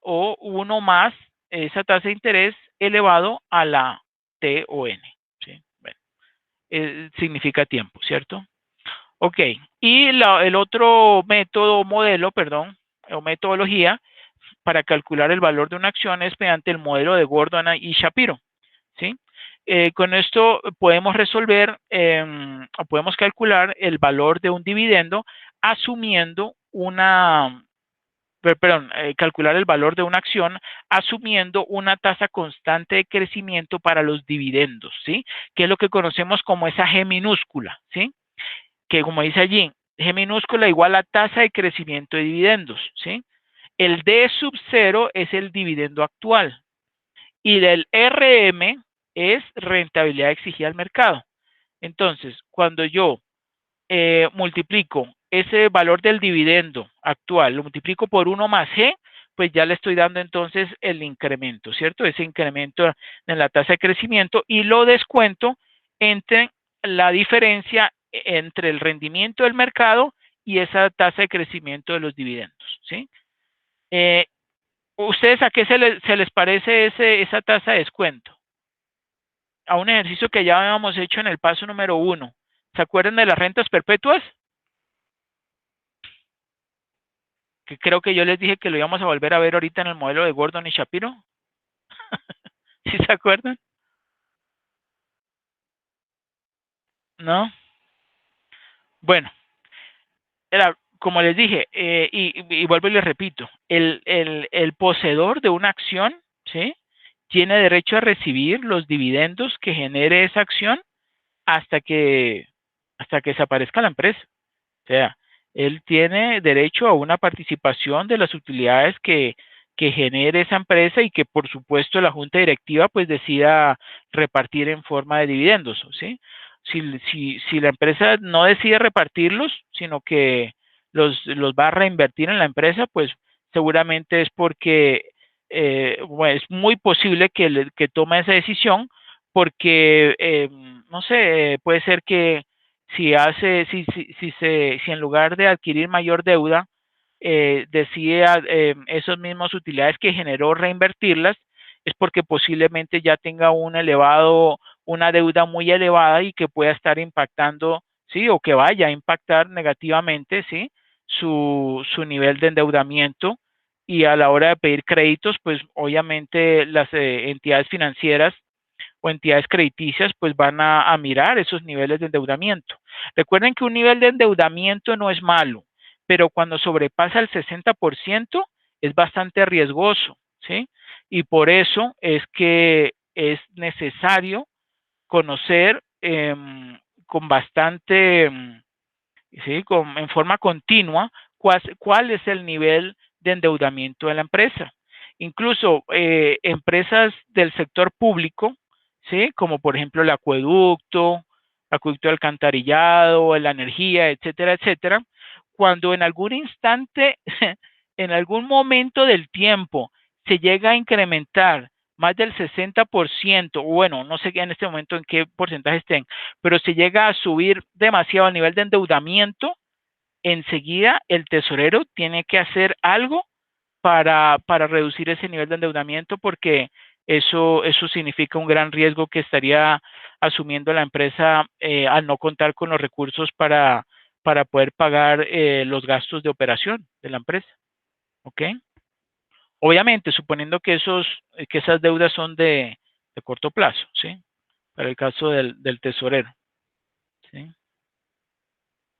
o 1 más esa tasa de interés elevado a la T o N, ¿sí? Bueno, significa tiempo, ¿cierto? Ok, y el otro método, modelo, perdón, o metodología para calcular el valor de una acción es mediante el modelo de Gordon y Shapiro, ¿sí? Con esto podemos resolver, o podemos calcular el valor de un dividendo asumiendo calcular el valor de una acción asumiendo una tasa constante de crecimiento para los dividendos, ¿sí? Que es lo que conocemos como esa G minúscula, ¿sí? Que como dice allí, G minúscula igual a tasa de crecimiento de dividendos, ¿sí? El D sub 0 es el dividendo actual y el RM es rentabilidad exigida al mercado. Entonces, cuando yo multiplico ese valor del dividendo actual, lo multiplico por 1 más G, pues ya le estoy dando entonces el incremento, ¿cierto? Ese incremento en la tasa de crecimiento y lo descuento entre la diferencia entre el rendimiento del mercado y esa tasa de crecimiento de los dividendos, ¿sí? ¿Ustedes a qué se les parece esa tasa de descuento? A un ejercicio que ya habíamos hecho en el paso número 1. ¿Se acuerdan de las rentas perpetuas? que creo que yo les dije que lo íbamos a volver a ver ahorita en el modelo de Gordon y Shapiro. ¿Sí se acuerdan? ¿No? Bueno, como les dije, y vuelvo y les repito, el poseedor de una acción, ¿sí? Tiene derecho a recibir los dividendos que genere esa acción hasta que desaparezca la empresa. O sea, él tiene derecho a una participación de las utilidades que genere esa empresa y que por supuesto la junta directiva pues decida repartir en forma de dividendos, ¿sí? Si la empresa no decide repartirlos, sino que los va a reinvertir en la empresa, pues seguramente es porque bueno, es muy posible que tome esa decisión porque, no sé, puede ser que si en lugar de adquirir mayor deuda, decide esas mismas utilidades que generó reinvertirlas, es porque posiblemente ya tenga una deuda muy elevada y que pueda estar impactando, sí, o que vaya a impactar negativamente, sí, su nivel de endeudamiento. Y a la hora de pedir créditos, pues obviamente las entidades financieras o entidades crediticias pues van a mirar esos niveles de endeudamiento. Recuerden que un nivel de endeudamiento no es malo, pero cuando sobrepasa el 60% es bastante riesgoso, ¿sí? Y por eso es que es necesario conocer con bastante, ¿sí? En forma continua cuál es el nivel de endeudamiento de la empresa. Incluso empresas del sector público, ¿sí? Como por ejemplo el acueducto de alcantarillado, la energía, etcétera, etcétera, cuando en algún instante, en algún momento del tiempo, se llega a incrementar más del 60%, o bueno, no sé en este momento en qué porcentaje estén, pero si llega a subir demasiado el nivel de endeudamiento, enseguida el tesorero tiene que hacer algo para reducir ese nivel de endeudamiento porque eso significa un gran riesgo que estaría asumiendo la empresa al no contar con los recursos para poder pagar los gastos de operación de la empresa. ¿Ok? Obviamente, suponiendo que esas deudas son de corto plazo, ¿sí? Para el caso del tesorero. ¿Sí?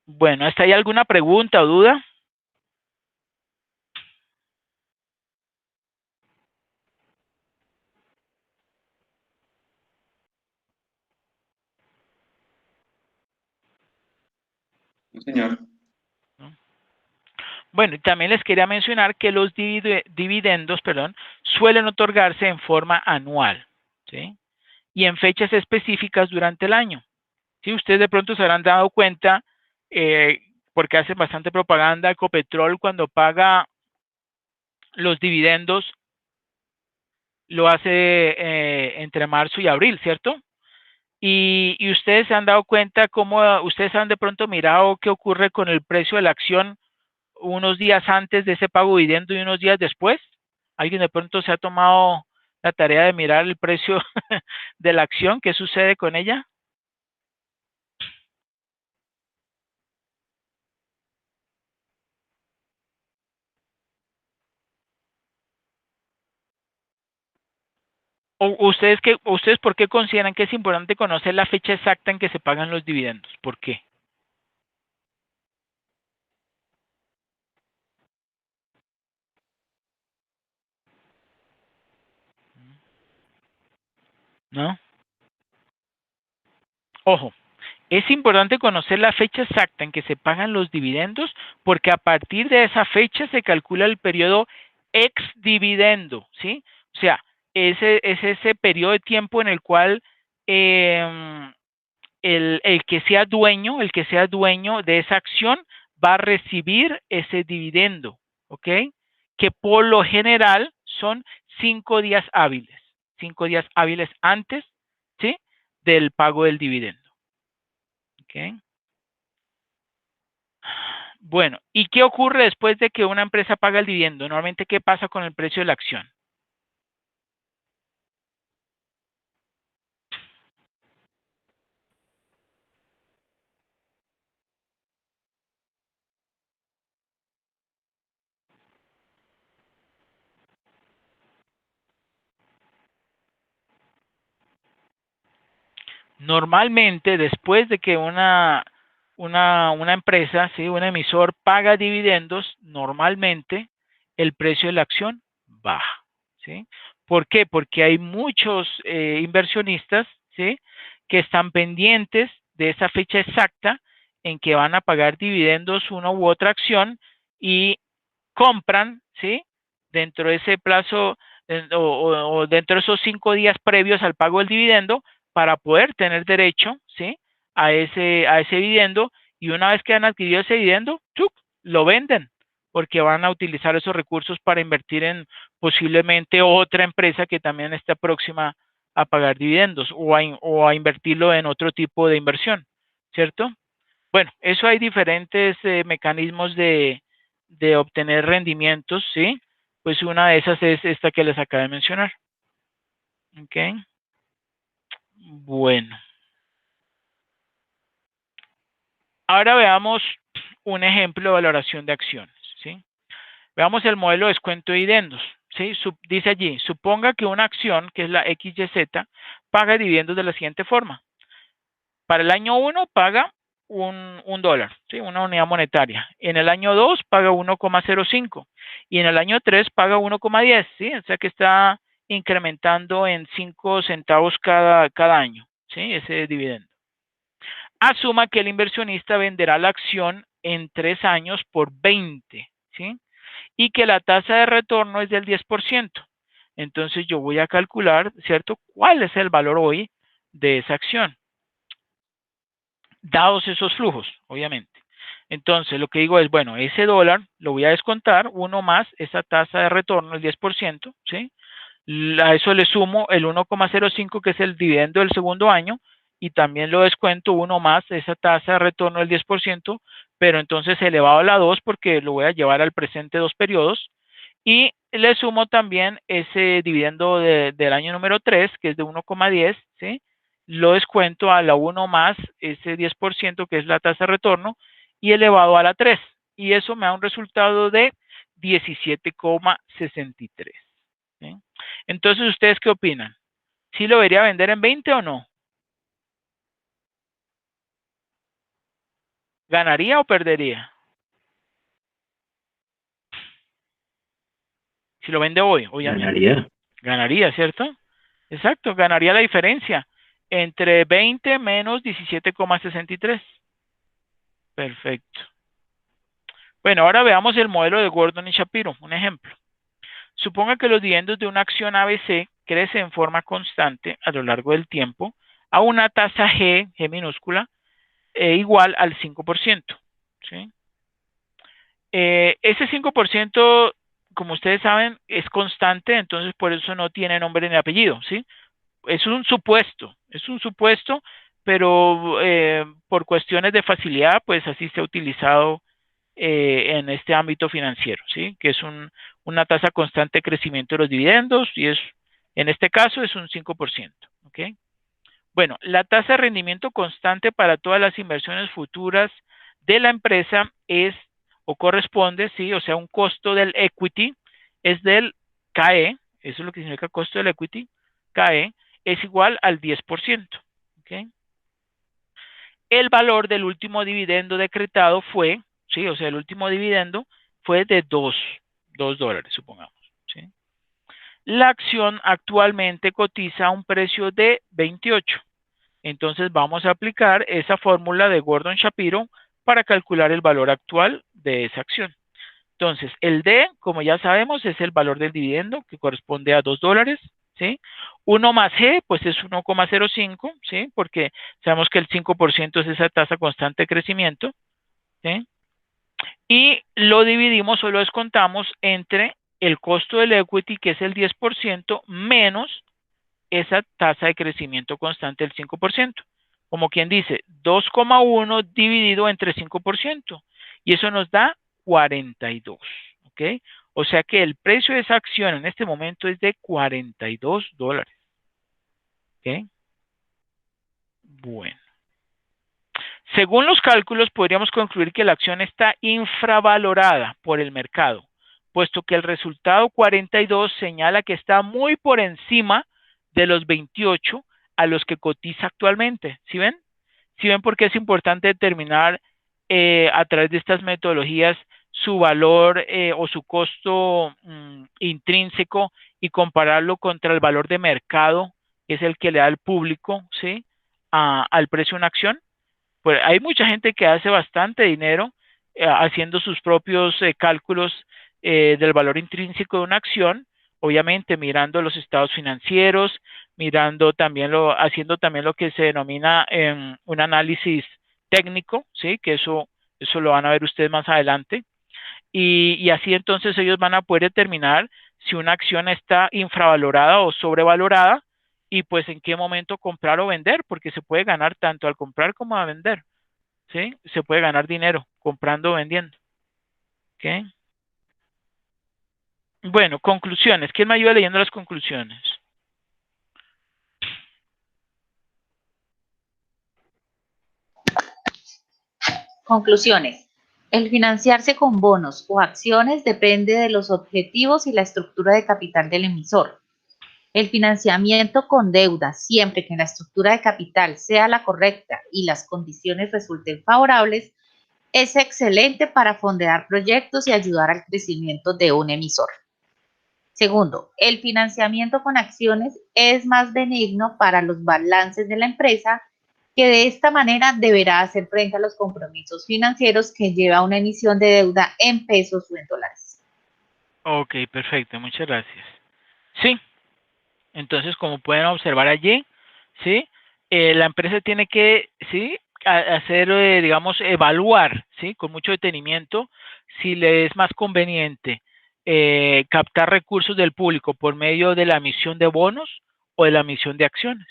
Bueno, ¿hasta ahí alguna pregunta o duda? Sí, señor. ¿No? Bueno, y también les quería mencionar que los dividendos, perdón, suelen otorgarse en forma anual, ¿sí? Y en fechas específicas durante el año. ¿Sí? Ustedes de pronto se habrán dado cuenta, porque hacen bastante propaganda, Ecopetrol cuando paga los dividendos lo hace entre marzo y abril, ¿cierto? Y ustedes se han dado cuenta cómo ustedes han de pronto mirado qué ocurre con el precio de la acción unos días antes de ese pago de dividendo y unos días después. ¿Alguien de pronto se ha tomado la tarea de mirar el precio de la acción? ¿Qué sucede con ella? ¿O ustedes por qué consideran que es importante conocer la fecha exacta en que se pagan los dividendos? ¿Por qué? ¿No? Ojo, es importante conocer la fecha exacta en que se pagan los dividendos porque a partir de esa fecha se calcula el periodo ex dividendo, ¿sí? O sea, es ese periodo de tiempo en el cual el que sea dueño de esa acción va a recibir ese dividendo, ¿ok? Que por lo general son 5 días hábiles antes, ¿sí? Del pago del dividendo, ¿ok? Bueno, ¿y qué ocurre después de que una empresa paga el dividendo? Normalmente, ¿qué pasa con el precio de la acción? Normalmente, después de que una empresa, ¿sí? Un emisor paga dividendos, normalmente el precio de la acción baja, ¿sí? ¿Por qué? Porque hay muchos inversionistas, ¿sí? Que están pendientes de esa fecha exacta en que van a pagar dividendos una u otra acción y compran, ¿sí? Dentro de ese plazo o dentro de esos 5 días previos al pago del dividendo para poder tener derecho, ¿sí? A ese dividendo, y una vez que han adquirido ese dividendo, ¡tuc!, lo venden porque van a utilizar esos recursos para invertir en posiblemente otra empresa que también está próxima a pagar dividendos o a invertirlo en otro tipo de inversión, ¿cierto? Bueno, eso hay diferentes mecanismos de obtener rendimientos, ¿sí? Pues una de esas es esta que les acabo de mencionar. ¿Ok? Bueno. Ahora veamos un ejemplo de valoración de acciones, ¿sí? Veamos el modelo de descuento de dividendos, ¿sí? Dice allí, suponga que una acción, que es la XYZ, paga dividendos de la siguiente forma. Para el año 1 paga un dólar, ¿sí? Una unidad monetaria. En el año 2 paga 1,05 y en el año 3 paga 1,10, ¿sí? O sea que está incrementando en 5 centavos cada año, ¿sí? Ese dividendo. Asuma que el inversionista venderá la acción en 3 años por 20, ¿sí? Y que la tasa de retorno es del 10%. Entonces yo voy a calcular, ¿cierto?, cuál es el valor hoy de esa acción, dados esos flujos, obviamente. Entonces, lo que digo es, bueno, ese dólar lo voy a descontar, uno más esa tasa de retorno, el 10%, ¿sí? A eso le sumo el 1,05, que es el dividendo del segundo año, y también lo descuento uno más esa tasa de retorno del 10%, pero entonces elevado a la 2 porque lo voy a llevar al presente 2 periodos, y le sumo también ese dividendo del año número 3, que es de 1,10, ¿sí? Lo descuento a la 1 más ese 10%, que es la tasa de retorno, y elevado a la 3. Y eso me da un resultado de 17,63. ¿Sí? Entonces, ¿ustedes qué opinan? ¿Sí lo debería vender en 20 o no? ¿Ganaría o perdería? Si lo vende hoy, obviamente. Ganaría, ¿cierto? Exacto, ganaría la diferencia entre 20 menos 17,63. Perfecto. Bueno, ahora veamos el modelo de Gordon y Shapiro, un ejemplo. Suponga que los dividendos de una acción ABC crecen en forma constante a lo largo del tiempo a una tasa G minúscula, igual al 5%. ¿Sí? Ese 5%, como ustedes saben, es constante, entonces por eso no tiene nombre ni apellido, ¿sí? Es un supuesto, pero por cuestiones de facilidad, pues así se ha utilizado en este ámbito financiero, ¿sí? Que es una tasa constante de crecimiento de los dividendos y en este caso es un 5%, ¿ok? Bueno, la tasa de rendimiento constante para todas las inversiones futuras de la empresa es o corresponde, ¿sí? O sea, un costo del equity es del KE, eso es lo que significa costo del equity, KE, es igual al 10%, ¿ok? El valor del último dividendo decretado fue, ¿sí? O sea, el último dividendo fue de 2 dólares, supongamos, ¿sí? La acción actualmente cotiza a un precio de 28. Entonces vamos a aplicar esa fórmula de Gordon-Shapiro para calcular el valor actual de esa acción. Entonces, el D, como ya sabemos, es el valor del dividendo, que corresponde a 2 dólares, ¿sí? 1 más G, pues es 1,05, ¿sí? Porque sabemos que el 5% es esa tasa constante de crecimiento, ¿sí? Y lo dividimos o lo descontamos entre el costo del equity, que es el 10%, menos esa tasa de crecimiento constante del 5%. Como quien dice, 2,1 dividido entre 5%. Y eso nos da 42. ¿Ok? O sea que el precio de esa acción en este momento es de 42 dólares. ¿Ok? Bueno. Según los cálculos, podríamos concluir que la acción está infravalorada por el mercado, puesto que el resultado 42 señala que está muy por encima de los 28 a los que cotiza actualmente. ¿Sí ven? ¿Sí ven por qué es importante determinar a través de estas metodologías su valor o su costo intrínseco y compararlo contra el valor de mercado, que es el que le da el público, ¿sí? Al precio de una acción? Pues hay mucha gente que hace bastante dinero haciendo sus propios cálculos del valor intrínseco de una acción, obviamente mirando los estados financieros, mirando también haciendo también lo que se denomina un análisis técnico, ¿sí? Que eso lo van a ver ustedes más adelante. Y así entonces ellos van a poder determinar si una acción está infravalorada o sobrevalorada y pues en qué momento comprar o vender, porque se puede ganar tanto al comprar como a vender, ¿sí? Se puede ganar dinero comprando o vendiendo, ¿ok? Bueno, conclusiones. ¿Quién me ayuda leyendo las conclusiones? Conclusiones. El financiarse con bonos o acciones depende de los objetivos y la estructura de capital del emisor. El financiamiento con deuda, siempre que la estructura de capital sea la correcta y las condiciones resulten favorables, es excelente para fondear proyectos y ayudar al crecimiento de un emisor. Segundo, el financiamiento con acciones es más benigno para los balances de la empresa, que de esta manera deberá hacer frente a los compromisos financieros que lleva una emisión de deuda en pesos o en dólares. Ok, perfecto, muchas gracias. Sí, entonces como pueden observar allí, ¿sí? La empresa tiene que, ¿sí? Hacer, digamos, evaluar, ¿sí? Con mucho detenimiento si le es más conveniente captar recursos del público por medio de la emisión de bonos o de la emisión de acciones,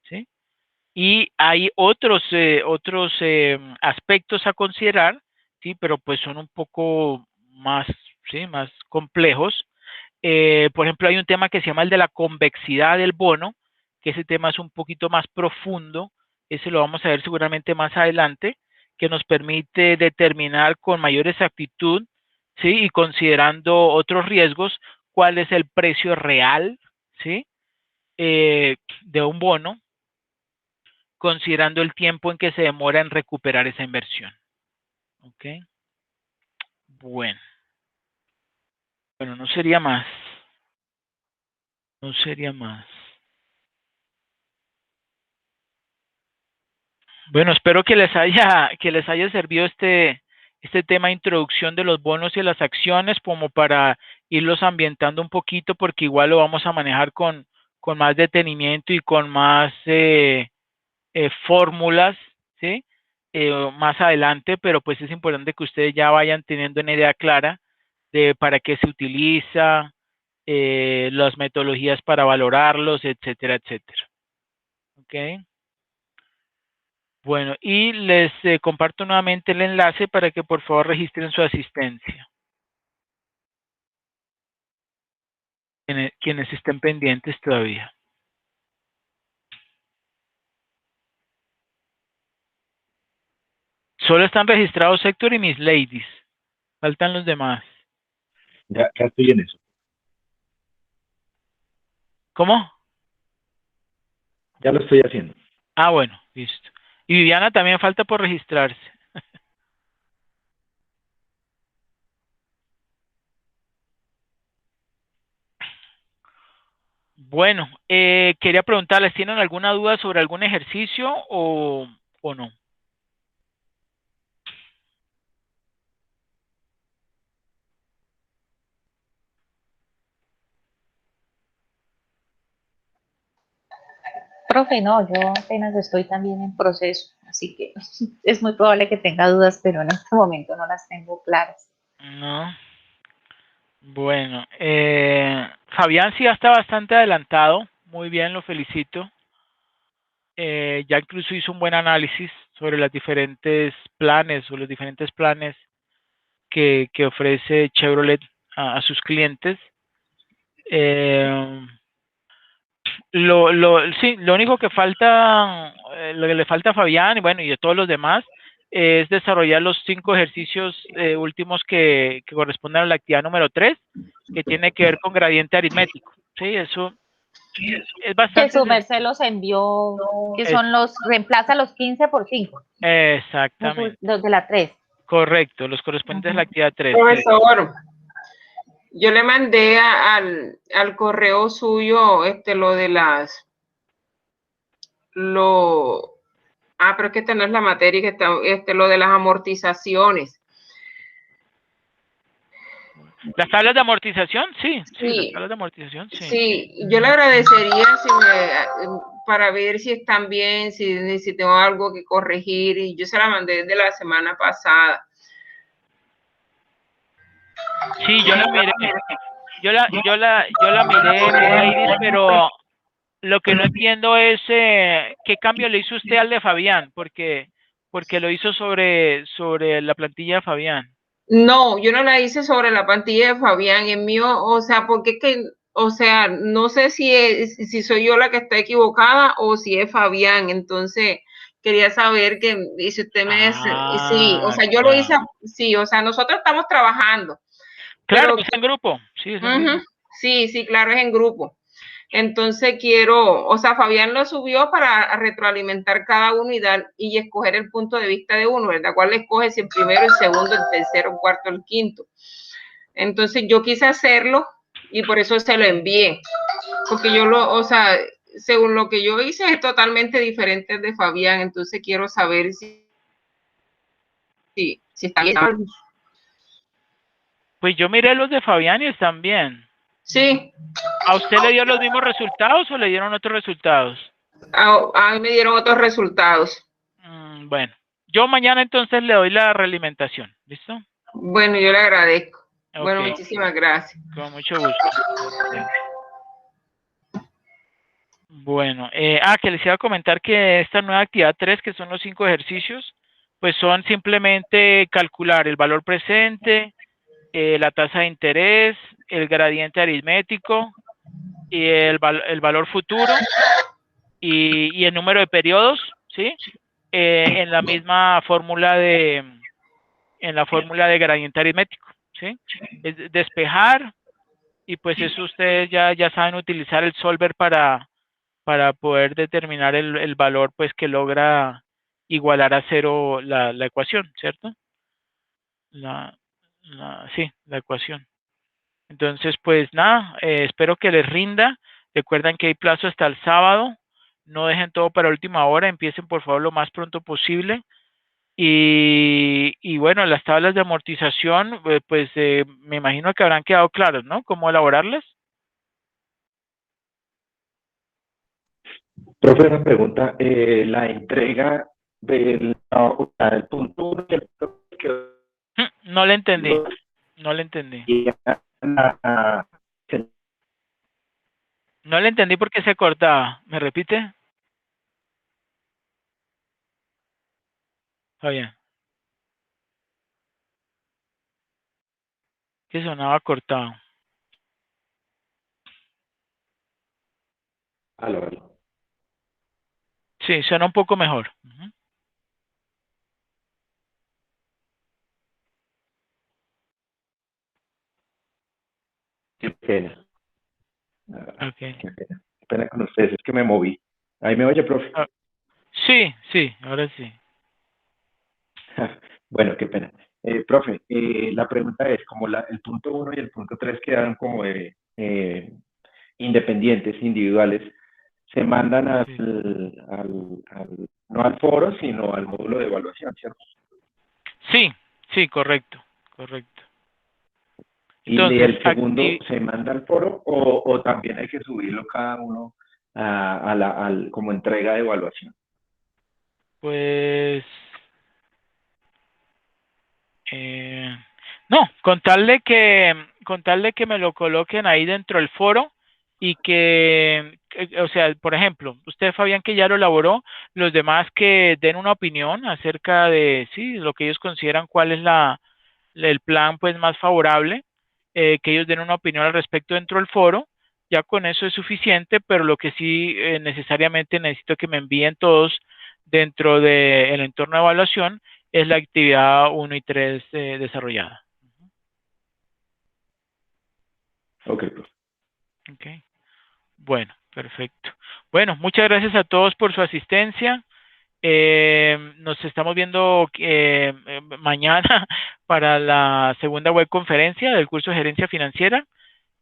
¿sí? Y hay otros aspectos a considerar, ¿sí? Pero pues son un poco más, ¿sí? Más complejos. Por ejemplo, hay un tema que se llama el de la convexidad del bono, que ese tema es un poquito más profundo, ese lo vamos a ver seguramente más adelante, que nos permite determinar con mayor exactitud, ¿sí? Y considerando otros riesgos, cuál es el precio real, ¿sí? De un bono, considerando el tiempo en que se demora en recuperar esa inversión. ¿Ok? Bueno. Bueno, no sería más. No sería más. Bueno, espero que les haya servido este tema de introducción de los bonos y las acciones como para irlos ambientando un poquito, porque igual lo vamos a manejar con más detenimiento y con más fórmulas, ¿sí? Más adelante, pero pues es importante que ustedes ya vayan teniendo una idea clara de para qué se utiliza, las metodologías para valorarlos, etcétera, etcétera. ¿Ok? Bueno, y les comparto nuevamente el enlace para que por favor registren su asistencia. Quienes estén pendientes todavía. Solo están registrados Héctor y Miss Ladies. Faltan los demás. Ya estoy en eso. ¿Cómo? Ya lo estoy haciendo. Ah, bueno, listo. Y Viviana también falta por registrarse. Bueno, quería preguntarles, ¿tienen alguna duda sobre algún ejercicio o no? Profe, no, yo apenas estoy también en proceso, así que es muy probable que tenga dudas, pero en este momento no las tengo claras. No. Bueno, Fabián sí ya está bastante adelantado. Muy bien, lo felicito. Ya incluso hizo un buen análisis sobre los diferentes planes que ofrece Chevrolet a sus clientes. Sí, lo único que falta, lo que le falta a Fabián y bueno, y a todos los demás, es desarrollar los 5 ejercicios últimos que corresponden a la actividad número 3, que tiene que ver con gradiente aritmético. Sí, eso Es Que bastante su merced los envió, que son reemplaza los 15 por 5, exactamente. los de la 3. Correcto, los correspondientes a la actividad 3. Profesor, yo le mandé al correo suyo lo de las, pero es que esta no es la materia, que está, lo de las amortizaciones. ¿Las tablas de amortización? Sí, Sí. las tablas de amortización, sí. Sí, yo le agradecería para ver si están bien, si tengo algo que corregir, y yo se la mandé desde la semana pasada. Sí, yo la miré. Yo la miré, Milady, pero lo que no entiendo es qué cambio le hizo usted al de Fabián, porque lo hizo sobre la plantilla de Fabián. No, yo no la hice sobre la plantilla de Fabián, es mío, o sea, porque es que, o sea, no sé si soy yo la que está equivocada o si es Fabián, entonces quería saber que, y si usted me dice, sí, o sea, yo lo hice, sí, o sea, nosotros estamos trabajando. Claro, pero, es en grupo, sí, es en grupo. Sí, claro, es en grupo. Entonces o sea, Fabián lo subió para retroalimentar cada unidad y escoger el punto de vista de uno, ¿verdad? ¿Cuál escoge si el primero, el segundo, el tercero, el cuarto, el quinto? Entonces yo quise hacerlo y por eso se lo envié, porque o sea, según lo que yo hice es totalmente diferente de Fabián, entonces quiero saber si está bien. Pues yo miré los de Fabián y están bien. Sí. ¿A usted le dio los mismos resultados o le dieron otros resultados? A mí me dieron otros resultados. Bueno, yo mañana entonces le doy la realimentación, ¿listo? Bueno, yo le agradezco. Okay. Bueno, muchísimas gracias. Con mucho gusto. Sí. Bueno, que les iba a comentar que esta nueva actividad 3, que son los 5 ejercicios, pues son simplemente calcular el valor presente, la tasa de interés, el gradiente aritmético y el valor futuro y el número de periodos, ¿sí? En la misma fórmula de gradiente aritmético, ¿sí? Es despejar y pues eso ustedes ya saben utilizar el solver para poder determinar el valor pues que logra igualar a cero la ecuación, ¿cierto? Sí, la ecuación. Entonces, pues nada, espero que les rinda. Recuerden que hay plazo hasta el sábado. No dejen todo para última hora. Empiecen, por favor, lo más pronto posible. Y bueno, las tablas de amortización, pues me imagino que habrán quedado claras, ¿no? ¿Cómo elaborarlas? Profe, una pregunta. La entrega del punto 1 y el punto 2 No le entendí. No le entendí. No le entendí porque se cortaba. ¿Me repite? Oye. Que sonaba cortado. Aló. Sí, suena un poco mejor. Qué pena. Okay. Qué pena. Qué pena con ustedes, es que me moví. Ahí me oye, profe. Sí, ahora sí. Bueno, qué pena. Profe, la pregunta es, como el punto 1 y el punto 3 quedan como independientes, individuales, se mandan no al foro, sino al módulo de evaluación, ¿cierto? Sí, correcto. Y Entonces, el segundo se manda al foro o también hay que subirlo cada uno como entrega de evaluación. pues no, con tal de que me lo coloquen ahí dentro del foro y o sea, por ejemplo, usted, Fabián, que ya lo elaboró, los demás que den una opinión acerca de, sí, lo que ellos consideran cuál es el plan pues más favorable, que ellos den una opinión al respecto dentro del foro, ya con eso es suficiente, pero lo que sí necesariamente necesito que me envíen todos dentro del entorno de evaluación es la actividad 1 y 3 desarrollada. Ok, pues. Okay. Bueno, Perfecto. Bueno, muchas gracias a todos por su asistencia. Nos estamos viendo mañana para la segunda web conferencia del curso de Gerencia Financiera.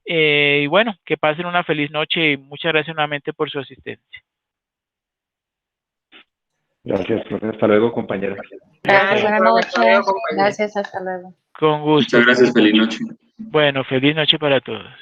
Y bueno, que pasen una feliz noche y muchas gracias nuevamente por su asistencia. Gracias, profe. Hasta luego, compañeros. Gracias, buenas noches. Hasta luego, compañero. Gracias, hasta luego. Con gusto. Muchas gracias, feliz noche. Bueno, feliz noche para todos.